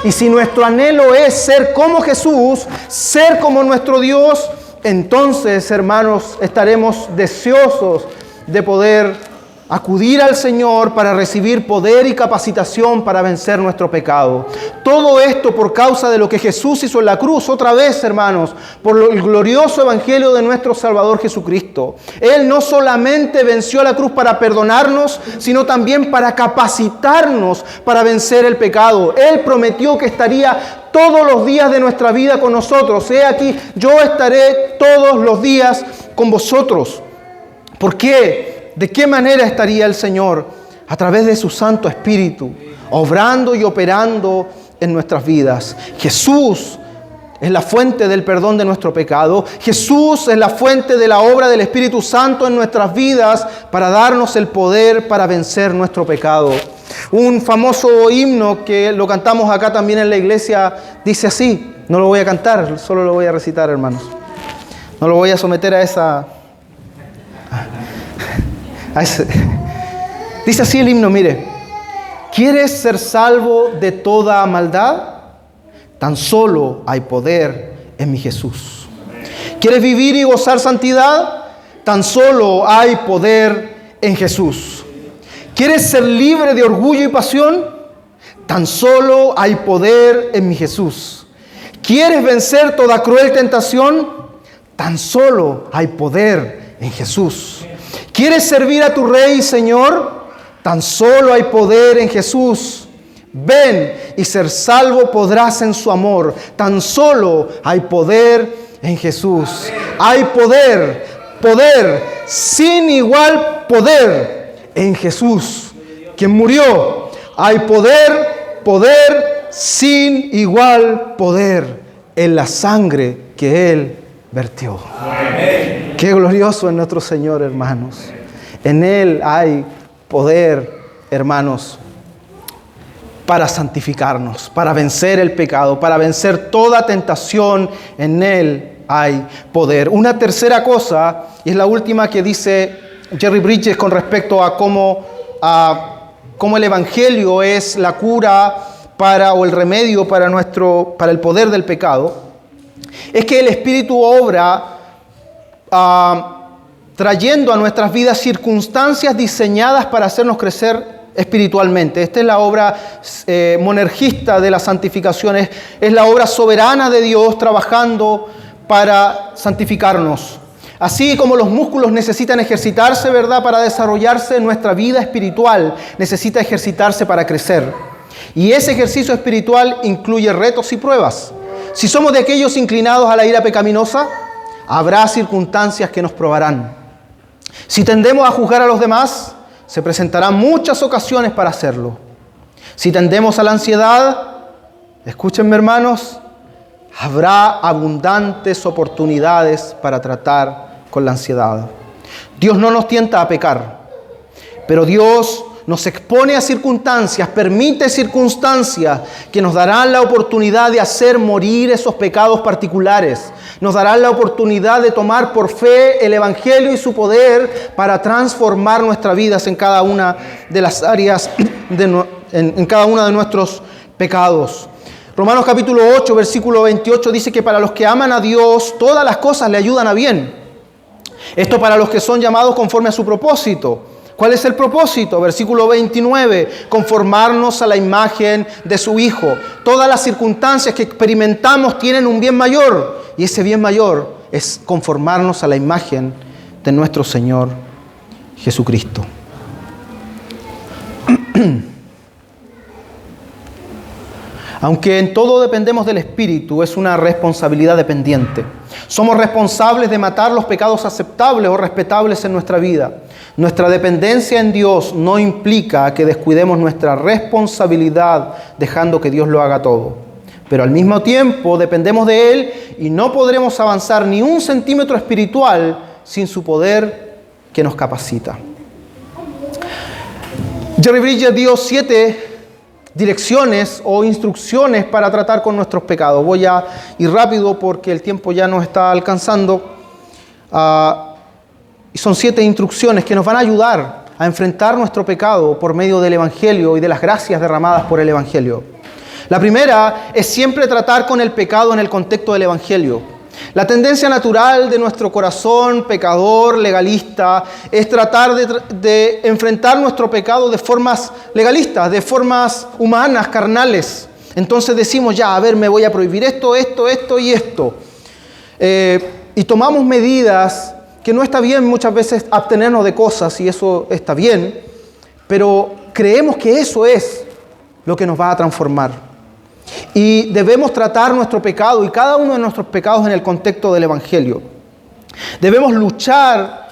A: Y si nuestro anhelo es ser como Jesús, ser como nuestro Dios, entonces, hermanos, estaremos deseosos de poder acudir al Señor para recibir poder y capacitación para vencer nuestro pecado. Todo esto por causa de lo que Jesús hizo en la cruz. Otra vez, hermanos, por el glorioso evangelio de nuestro Salvador Jesucristo. Él no solamente venció la cruz para perdonarnos, sino también para capacitarnos para vencer el pecado. Él prometió que estaría todos los días de nuestra vida con nosotros. He aquí, yo estaré todos los días con vosotros. ¿Por qué? ¿De qué manera estaría el Señor? A través de su Santo Espíritu, obrando y operando en nuestras vidas. Jesús es la fuente del perdón de nuestro pecado. Jesús es la fuente de la obra del Espíritu Santo en nuestras vidas para darnos el poder para vencer nuestro pecado. Un famoso himno que lo cantamos acá también en la iglesia dice así. No lo voy a cantar, solo lo voy a recitar, hermanos. No lo voy a someter a esa... Dice así el himno, mire. ¿Quieres ser salvo de toda maldad? Tan solo hay poder en mi Jesús. ¿Quieres vivir y gozar santidad? Tan solo hay poder en Jesús. ¿Quieres ser libre de orgullo y pasión? Tan solo hay poder en mi Jesús. ¿Quieres vencer toda cruel tentación? Tan solo hay poder en Jesús. ¿Quieres servir a tu Rey y Señor? Tan solo hay poder en Jesús. Ven y ser salvo podrás en su amor. Tan solo hay poder en Jesús. Hay poder, sin igual poder en Jesús, quien murió. Hay poder sin igual poder en la sangre que Él vertió. Amén. Qué glorioso es nuestro Señor, hermanos. En Él hay poder, hermanos, para santificarnos, para vencer el pecado, para vencer toda tentación. En Él hay poder. Una tercera cosa, y es la última que dice Jerry Bridges con respecto a cómo el Evangelio es la cura o el remedio para el poder del pecado, es que el Espíritu obra trayendo a nuestras vidas circunstancias diseñadas para hacernos crecer espiritualmente. Esta es la obra monergista de la santificación, es la obra soberana de Dios trabajando para santificarnos. Así como los músculos necesitan ejercitarse, ¿verdad?, para desarrollarse, nuestra vida espiritual necesita ejercitarse para crecer. Y ese ejercicio espiritual incluye retos y pruebas. Si somos de aquellos inclinados a la ira pecaminosa, habrá circunstancias que nos probarán. Si tendemos a juzgar a los demás, se presentarán muchas ocasiones para hacerlo. Si tendemos a la ansiedad, escúchenme, hermanos, habrá abundantes oportunidades para tratar con la ansiedad. Dios no nos tienta a pecar, pero Dios nos expone a circunstancias, permite circunstancias que nos darán la oportunidad de hacer morir esos pecados particulares. Nos darán la oportunidad de tomar por fe el Evangelio y su poder para transformar nuestras vidas en cada una de las áreas, en cada uno de nuestros pecados. Romanos capítulo 8, versículo 28 dice que para los que aman a Dios, todas las cosas le ayudan a bien. Esto para los que son llamados conforme a su propósito. ¿Cuál es el propósito? Versículo 29, conformarnos a la imagen de su Hijo. Todas las circunstancias que experimentamos tienen un bien mayor, y ese bien mayor es conformarnos a la imagen de nuestro Señor Jesucristo. Aunque en todo dependemos del Espíritu, es una responsabilidad dependiente. Somos responsables de matar los pecados aceptables o respetables en nuestra vida. Nuestra dependencia en Dios no implica que descuidemos nuestra responsabilidad dejando que Dios lo haga todo. Pero al mismo tiempo dependemos de Él y no podremos avanzar ni un centímetro espiritual sin su poder que nos capacita. Jerry Bridges dio 7 direcciones o instrucciones para tratar con nuestros pecados. Voy a ir rápido porque el tiempo ya nos está alcanzando. Y son 7 instrucciones que nos van a ayudar a enfrentar nuestro pecado por medio del Evangelio y de las gracias derramadas por el Evangelio. La primera es siempre tratar con el pecado en el contexto del Evangelio. La tendencia natural de nuestro corazón pecador, legalista, es tratar de enfrentar nuestro pecado de formas legalistas, de formas humanas, carnales. Entonces decimos, ya, a ver, me voy a prohibir esto y esto. Y tomamos medidas que no está bien muchas veces abstenernos de cosas, y eso está bien, pero creemos que eso es lo que nos va a transformar. Y debemos tratar nuestro pecado y cada uno de nuestros pecados en el contexto del Evangelio. Debemos luchar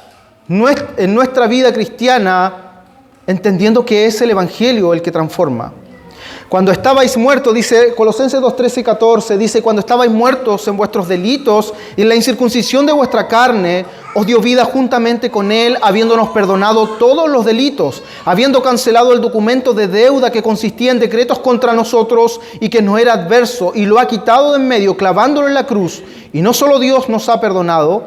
A: en nuestra vida cristiana entendiendo que es el Evangelio el que transforma. Cuando estabais muertos, dice Colosenses 2, 13 y 14, dice, cuando estabais muertos en vuestros delitos y en la incircuncisión de vuestra carne, os dio vida juntamente con Él, habiéndonos perdonado todos los delitos, habiendo cancelado el documento de deuda que consistía en decretos contra nosotros y que nos era adverso, y lo ha quitado de en medio, clavándolo en la cruz. Y no solo Dios nos ha perdonado,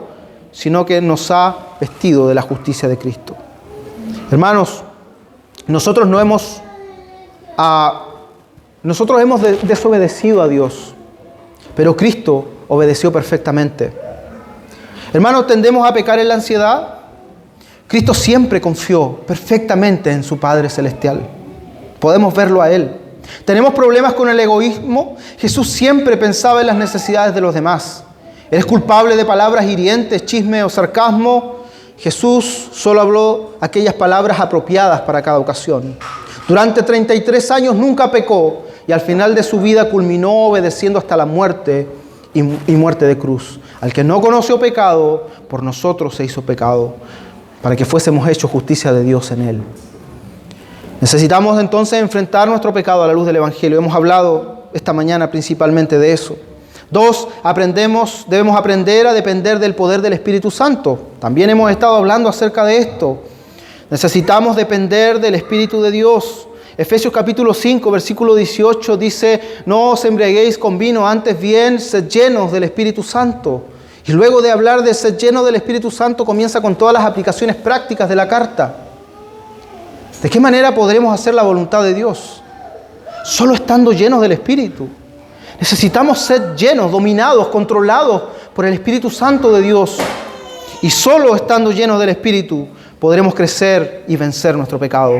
A: sino que nos ha vestido de la justicia de Cristo. Hermanos, nosotros hemos desobedecido a Dios, pero Cristo obedeció perfectamente. Hermanos, ¿tendemos a pecar en la ansiedad? Cristo siempre confió perfectamente en su Padre Celestial. Podemos verlo a Él. ¿Tenemos problemas con el egoísmo? Jesús siempre pensaba en las necesidades de los demás. ¿Eres culpable de palabras hirientes, chisme o sarcasmo? Jesús solo habló aquellas palabras apropiadas para cada ocasión. Durante 33 años nunca pecó y al final de su vida culminó obedeciendo hasta la muerte y muerte de cruz. Al que no conoció pecado, por nosotros se hizo pecado, para que fuésemos hechos justicia de Dios en Él. Necesitamos entonces enfrentar nuestro pecado a la luz del Evangelio. Hemos hablado esta mañana principalmente de eso. 2, debemos aprender a depender del poder del Espíritu Santo. También hemos estado hablando acerca de esto. Necesitamos depender del Espíritu de Dios. Efesios capítulo 5, versículo 18 dice, no os embriaguéis con vino, antes bien, sed llenos del Espíritu Santo. Y luego de hablar de ser llenos del Espíritu Santo, comienza con todas las aplicaciones prácticas de la carta. ¿De qué manera podremos hacer la voluntad de Dios? Solo estando llenos del Espíritu. Necesitamos ser llenos, dominados, controlados por el Espíritu Santo de Dios. Y solo estando llenos del Espíritu podremos crecer y vencer nuestro pecado.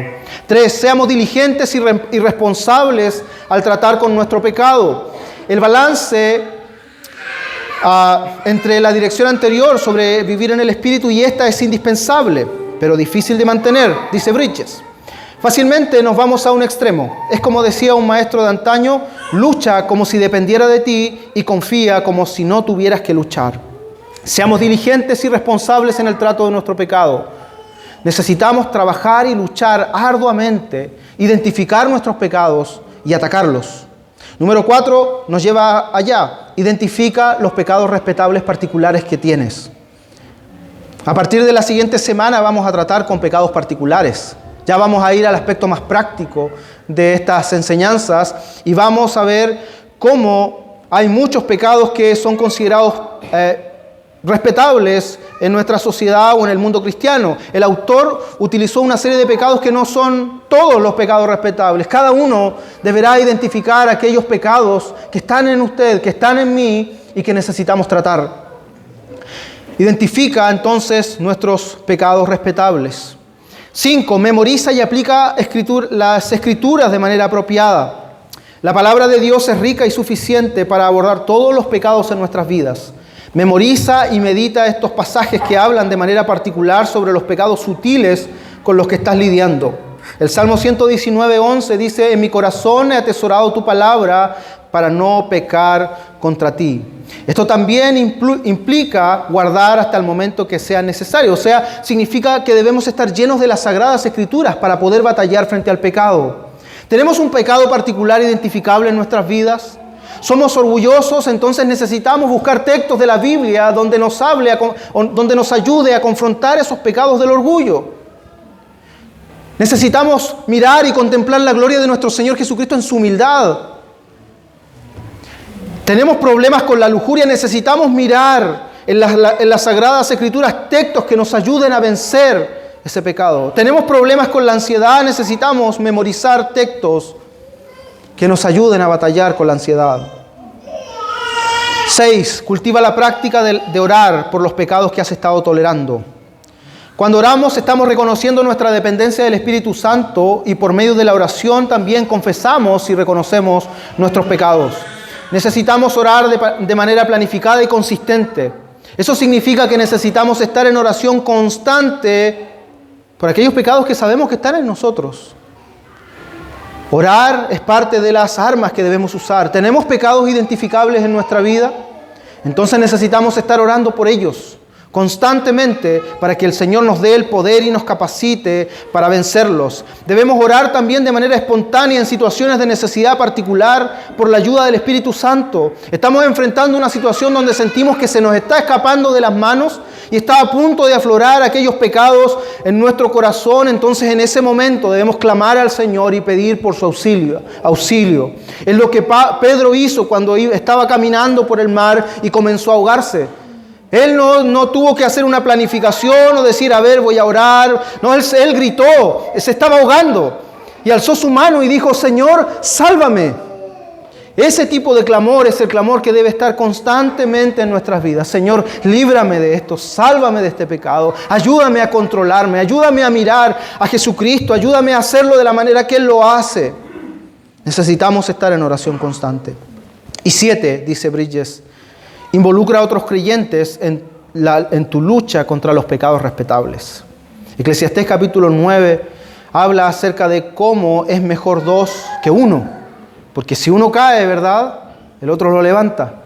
A: 3, seamos diligentes y responsables al tratar con nuestro pecado. El balance entre la dirección anterior sobre vivir en el Espíritu y esta es indispensable, pero difícil de mantener, dice Bridges. Fácilmente nos vamos a un extremo. Es como decía un maestro de antaño, lucha como si dependiera de ti y confía como si no tuvieras que luchar. Seamos diligentes y responsables en el trato de nuestro pecado. Necesitamos trabajar y luchar arduamente, identificar nuestros pecados y atacarlos. Número 4 nos lleva allá. Identifica los pecados respetables particulares que tienes. A partir de la siguiente semana vamos a tratar con pecados particulares. Ya vamos a ir al aspecto más práctico de estas enseñanzas y vamos a ver cómo hay muchos pecados que son considerados respetables en nuestra sociedad o en el mundo cristiano. El autor utilizó una serie de pecados que no son todos los pecados respetables. Cada uno deberá identificar aquellos pecados que están en usted, que están en mí y que necesitamos tratar. Identifica entonces nuestros pecados respetables. 5. Memoriza y aplica las escrituras de manera apropiada. La palabra de Dios es rica y suficiente para abordar todos los pecados en nuestras vidas. Memoriza y medita estos pasajes que hablan de manera particular sobre los pecados sutiles con los que estás lidiando. El Salmo 119:11 dice, en mi corazón he atesorado tu palabra para no pecar contra ti. Esto también implica guardar hasta el momento que sea necesario. O sea, significa que debemos estar llenos de las Sagradas Escrituras para poder batallar frente al pecado. ¿Tenemos un pecado particular identificable en nuestras vidas? ¿Somos orgullosos? Entonces necesitamos buscar textos de la Biblia donde nos ayude a confrontar esos pecados del orgullo. Necesitamos mirar y contemplar la gloria de nuestro Señor Jesucristo en su humildad. Tenemos problemas con la lujuria, necesitamos mirar en las Sagradas Escrituras textos que nos ayuden a vencer ese pecado. Tenemos problemas con la ansiedad, necesitamos memorizar textos que nos ayuden a batallar con la ansiedad. 6. Cultiva la práctica de orar por los pecados que has estado tolerando. Cuando oramos estamos reconociendo nuestra dependencia del Espíritu Santo y por medio de la oración también confesamos y reconocemos nuestros pecados. Necesitamos orar de manera planificada y consistente. Eso significa que necesitamos estar en oración constante por aquellos pecados que sabemos que están en nosotros. Orar es parte de las armas que debemos usar. ¿Tenemos pecados identificables en nuestra vida? Entonces necesitamos estar orando por ellos constantemente para que el Señor nos dé el poder y nos capacite para vencerlos. Debemos orar también de manera espontánea en situaciones de necesidad particular por la ayuda del Espíritu Santo. Estamos enfrentando una situación donde sentimos que se nos está escapando de las manos y está a punto de aflorar aquellos pecados en nuestro corazón. Entonces en ese momento debemos clamar al Señor y pedir por su auxilio. Es lo que Pedro hizo cuando estaba caminando por el mar y comenzó a ahogarse. Él no tuvo que hacer una planificación o decir, a ver, voy a orar. No, él gritó, se estaba ahogando. Y alzó su mano y dijo, Señor, sálvame. Ese tipo de clamor es el clamor que debe estar constantemente en nuestras vidas. Señor, líbrame de esto, sálvame de este pecado. Ayúdame a controlarme, ayúdame a mirar a Jesucristo, ayúdame a hacerlo de la manera que Él lo hace. Necesitamos estar en oración constante. Y 7, dice Bridges, involucra a otros creyentes en tu lucha contra los pecados respetables. Eclesiastés capítulo 9 habla acerca de cómo es mejor 2 que 1. Porque si uno cae, ¿verdad?, el otro lo levanta.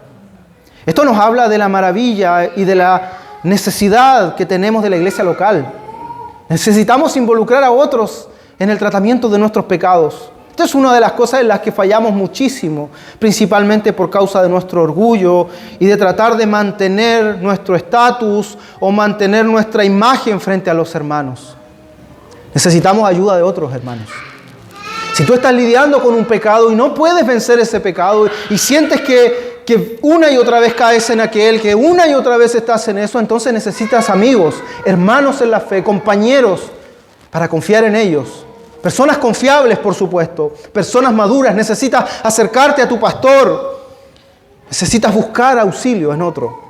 A: Esto nos habla de la maravilla y de la necesidad que tenemos de la iglesia local. Necesitamos involucrar a otros en el tratamiento de nuestros pecados. Esta es una de las cosas en las que fallamos muchísimo, principalmente por causa de nuestro orgullo y de tratar de mantener nuestro estatus o mantener nuestra imagen frente a los hermanos. Necesitamos ayuda de otros hermanos. Si tú estás lidiando con un pecado y no puedes vencer ese pecado y sientes que una y otra vez caes en aquel, que una y otra vez estás en eso, entonces necesitas amigos, hermanos en la fe, compañeros para confiar en ellos. Personas confiables, por supuesto, personas maduras. Necesitas acercarte a tu pastor. Necesitas buscar auxilio en otro.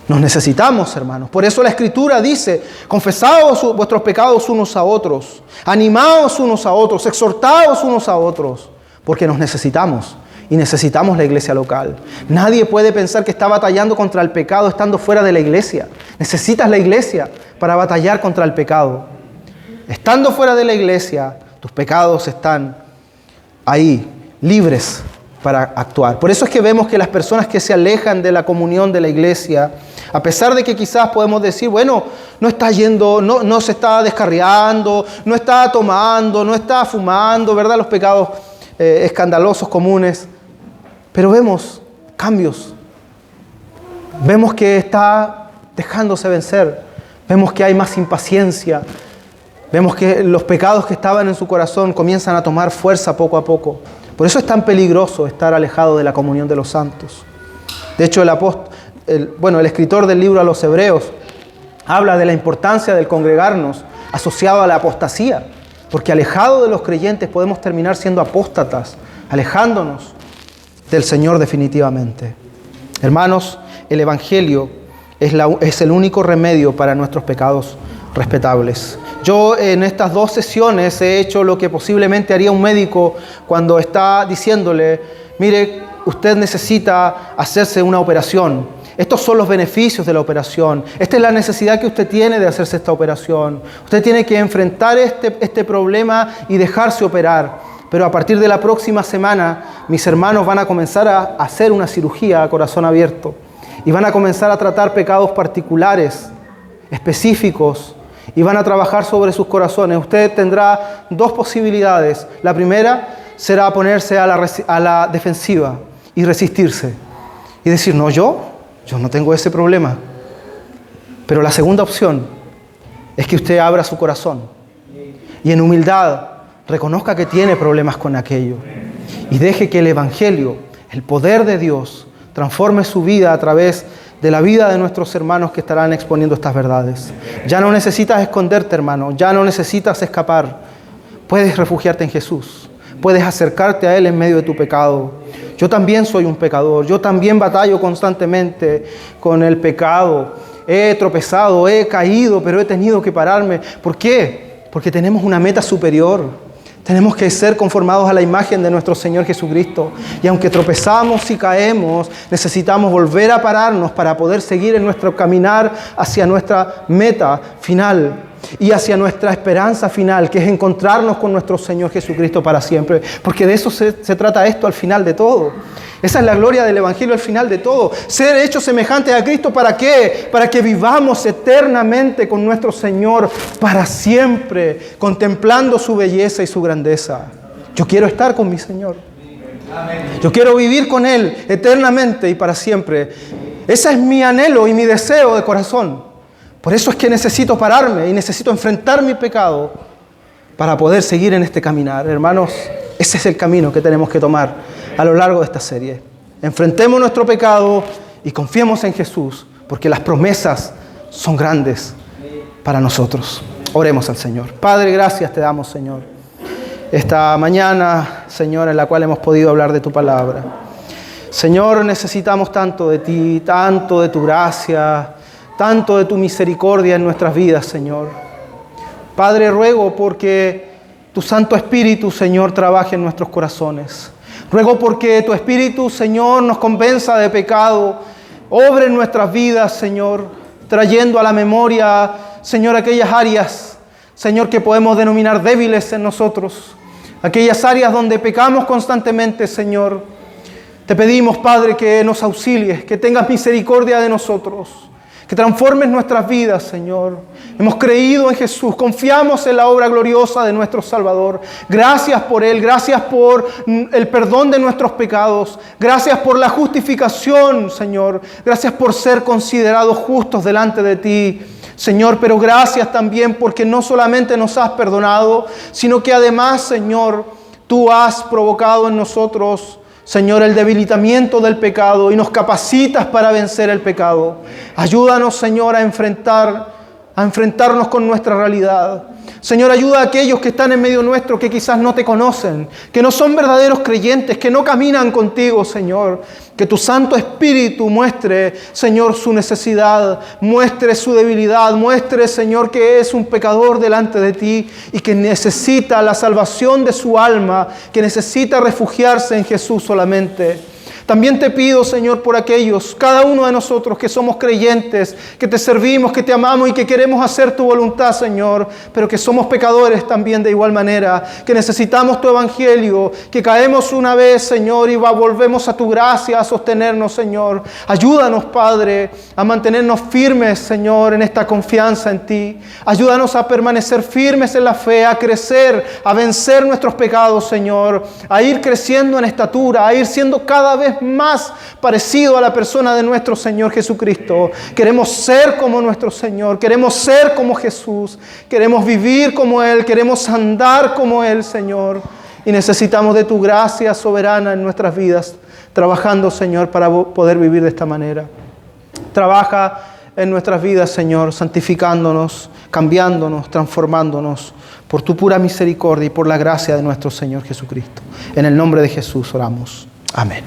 A: Nos necesitamos, hermanos. Por eso la Escritura dice, confesaos vuestros pecados unos a otros, animaos unos a otros, exhortaos unos a otros, porque nos necesitamos y necesitamos la iglesia local. Nadie puede pensar que está batallando contra el pecado estando fuera de la iglesia. Necesitas la iglesia para batallar contra el pecado. Estando fuera de la iglesia, tus pecados están ahí, libres para actuar. Por eso es que vemos que las personas que se alejan de la comunión de la iglesia, a pesar de que quizás podemos decir, bueno, no está yendo, no se está descarriando, no está tomando, no está fumando, ¿verdad? Los pecados escandalosos comunes. Pero vemos cambios. Vemos que está dejándose vencer. Vemos que hay más impaciencia. Vemos que los pecados que estaban en su corazón comienzan a tomar fuerza poco a poco. Por eso es tan peligroso estar alejado de la comunión de los santos. De hecho, el escritor del libro a los Hebreos habla de la importancia del congregarnos asociado a la apostasía. Porque alejado de los creyentes podemos terminar siendo apóstatas, alejándonos del Señor definitivamente. Hermanos, el Evangelio es el único remedio para nuestros pecados respetables. Yo en estas 2 sesiones he hecho lo que posiblemente haría un médico cuando está diciéndole, mire, usted necesita hacerse una operación. Estos son los beneficios de la operación. Esta es la necesidad que usted tiene de hacerse esta operación. Usted tiene que enfrentar este problema y dejarse operar. Pero a partir de la próxima semana, mis hermanos van a comenzar a hacer una cirugía a corazón abierto. Y van a comenzar a tratar pecados particulares, específicos, y van a trabajar sobre sus corazones. Usted tendrá 2 posibilidades. La primera será ponerse a la defensiva y resistirse. Y decir, no, yo no tengo ese problema. Pero la segunda opción es que usted abra su corazón y en humildad reconozca que tiene problemas con aquello. Y deje que el Evangelio, el poder de Dios, transforme su vida a través de la vida de nuestros hermanos que estarán exponiendo estas verdades. Ya no necesitas esconderte, hermano. Ya no necesitas escapar. Puedes refugiarte en Jesús. Puedes acercarte a Él en medio de tu pecado. yo también soy un pecador, yo también batallo constantemente con el pecado. He tropezado, he caído, pero he tenido que pararme. ¿Por qué? Porque tenemos una meta superior. Tenemos que ser conformados a la imagen de nuestro Señor Jesucristo. Y aunque tropezamos y caemos, necesitamos volver a pararnos para poder seguir en nuestro caminar hacia nuestra meta final y hacia nuestra esperanza final, que es encontrarnos con nuestro Señor Jesucristo para siempre. Porque de eso se trata esto al final de todo. Esa es la gloria del Evangelio al final de todo. Ser hechos semejantes a Cristo, ¿para qué? Para que vivamos eternamente con nuestro Señor para siempre, contemplando su belleza y su grandeza. Yo quiero estar con mi Señor. Yo quiero vivir con Él eternamente y para siempre. Ese es mi anhelo y mi deseo de corazón. Por eso es que necesito pararme y necesito enfrentar mi pecado para poder seguir en este caminar. Hermanos, ese es el camino que tenemos que tomar a lo largo de esta serie. Enfrentemos nuestro pecado y confiemos en Jesús, porque las promesas son grandes para nosotros. Oremos al Señor. Padre, gracias te damos, Señor. Esta mañana, Señor, en la cual hemos podido hablar de tu palabra. Señor, necesitamos tanto de ti, tanto de tu gracia, tanto de tu misericordia en nuestras vidas, Señor. Padre, ruego porque tu Santo Espíritu, Señor, trabaje en nuestros corazones. Ruego porque tu Espíritu, Señor, nos convenza de pecado, obre en nuestras vidas, Señor, trayendo a la memoria, Señor, aquellas áreas, Señor, que podemos denominar débiles en nosotros, aquellas áreas donde pecamos constantemente, Señor. Te pedimos, Padre, que nos auxilies, que tengas misericordia de nosotros, que transformes nuestras vidas, Señor. Hemos creído en Jesús, confiamos en la obra gloriosa de nuestro Salvador. Gracias por Él, gracias por el perdón de nuestros pecados. Gracias por la justificación, Señor. Gracias por ser considerados justos delante de ti, Señor. Pero gracias también porque no solamente nos has perdonado, sino que además, Señor, tú has provocado en nosotros, Señor, el debilitamiento del pecado y nos capacitas para vencer el pecado. Ayúdanos, Señor, a enfrentarnos con nuestra realidad. Señor, ayuda a aquellos que están en medio nuestro que quizás no te conocen, que no son verdaderos creyentes, que no caminan contigo, Señor. Que tu Santo Espíritu muestre, Señor, su necesidad, muestre su debilidad, muestre, Señor, que es un pecador delante de ti y que necesita la salvación de su alma, que necesita refugiarse en Jesús solamente. También te pido, Señor, por aquellos, cada uno de nosotros que somos creyentes, que te servimos, que te amamos y que queremos hacer tu voluntad, Señor, pero que somos pecadores también de igual manera, que necesitamos tu evangelio, que caemos una vez, Señor, y volvemos a tu gracia a sostenernos, Señor. Ayúdanos, Padre, a mantenernos firmes, Señor, en esta confianza en ti. Ayúdanos a permanecer firmes en la fe, a crecer, a vencer nuestros pecados, Señor, a ir creciendo en estatura, a ir siendo cada vez más parecido a la persona de nuestro Señor Jesucristo. Queremos ser como nuestro Señor, queremos ser como Jesús, queremos vivir como Él, queremos andar como Él, Señor. Y necesitamos de tu gracia soberana en nuestras vidas, trabajando, Señor, para poder vivir de esta manera. Trabaja en nuestras vidas, Señor, santificándonos, cambiándonos, transformándonos por tu pura misericordia y por la gracia de nuestro Señor Jesucristo. En el nombre de Jesús oramos. Amén.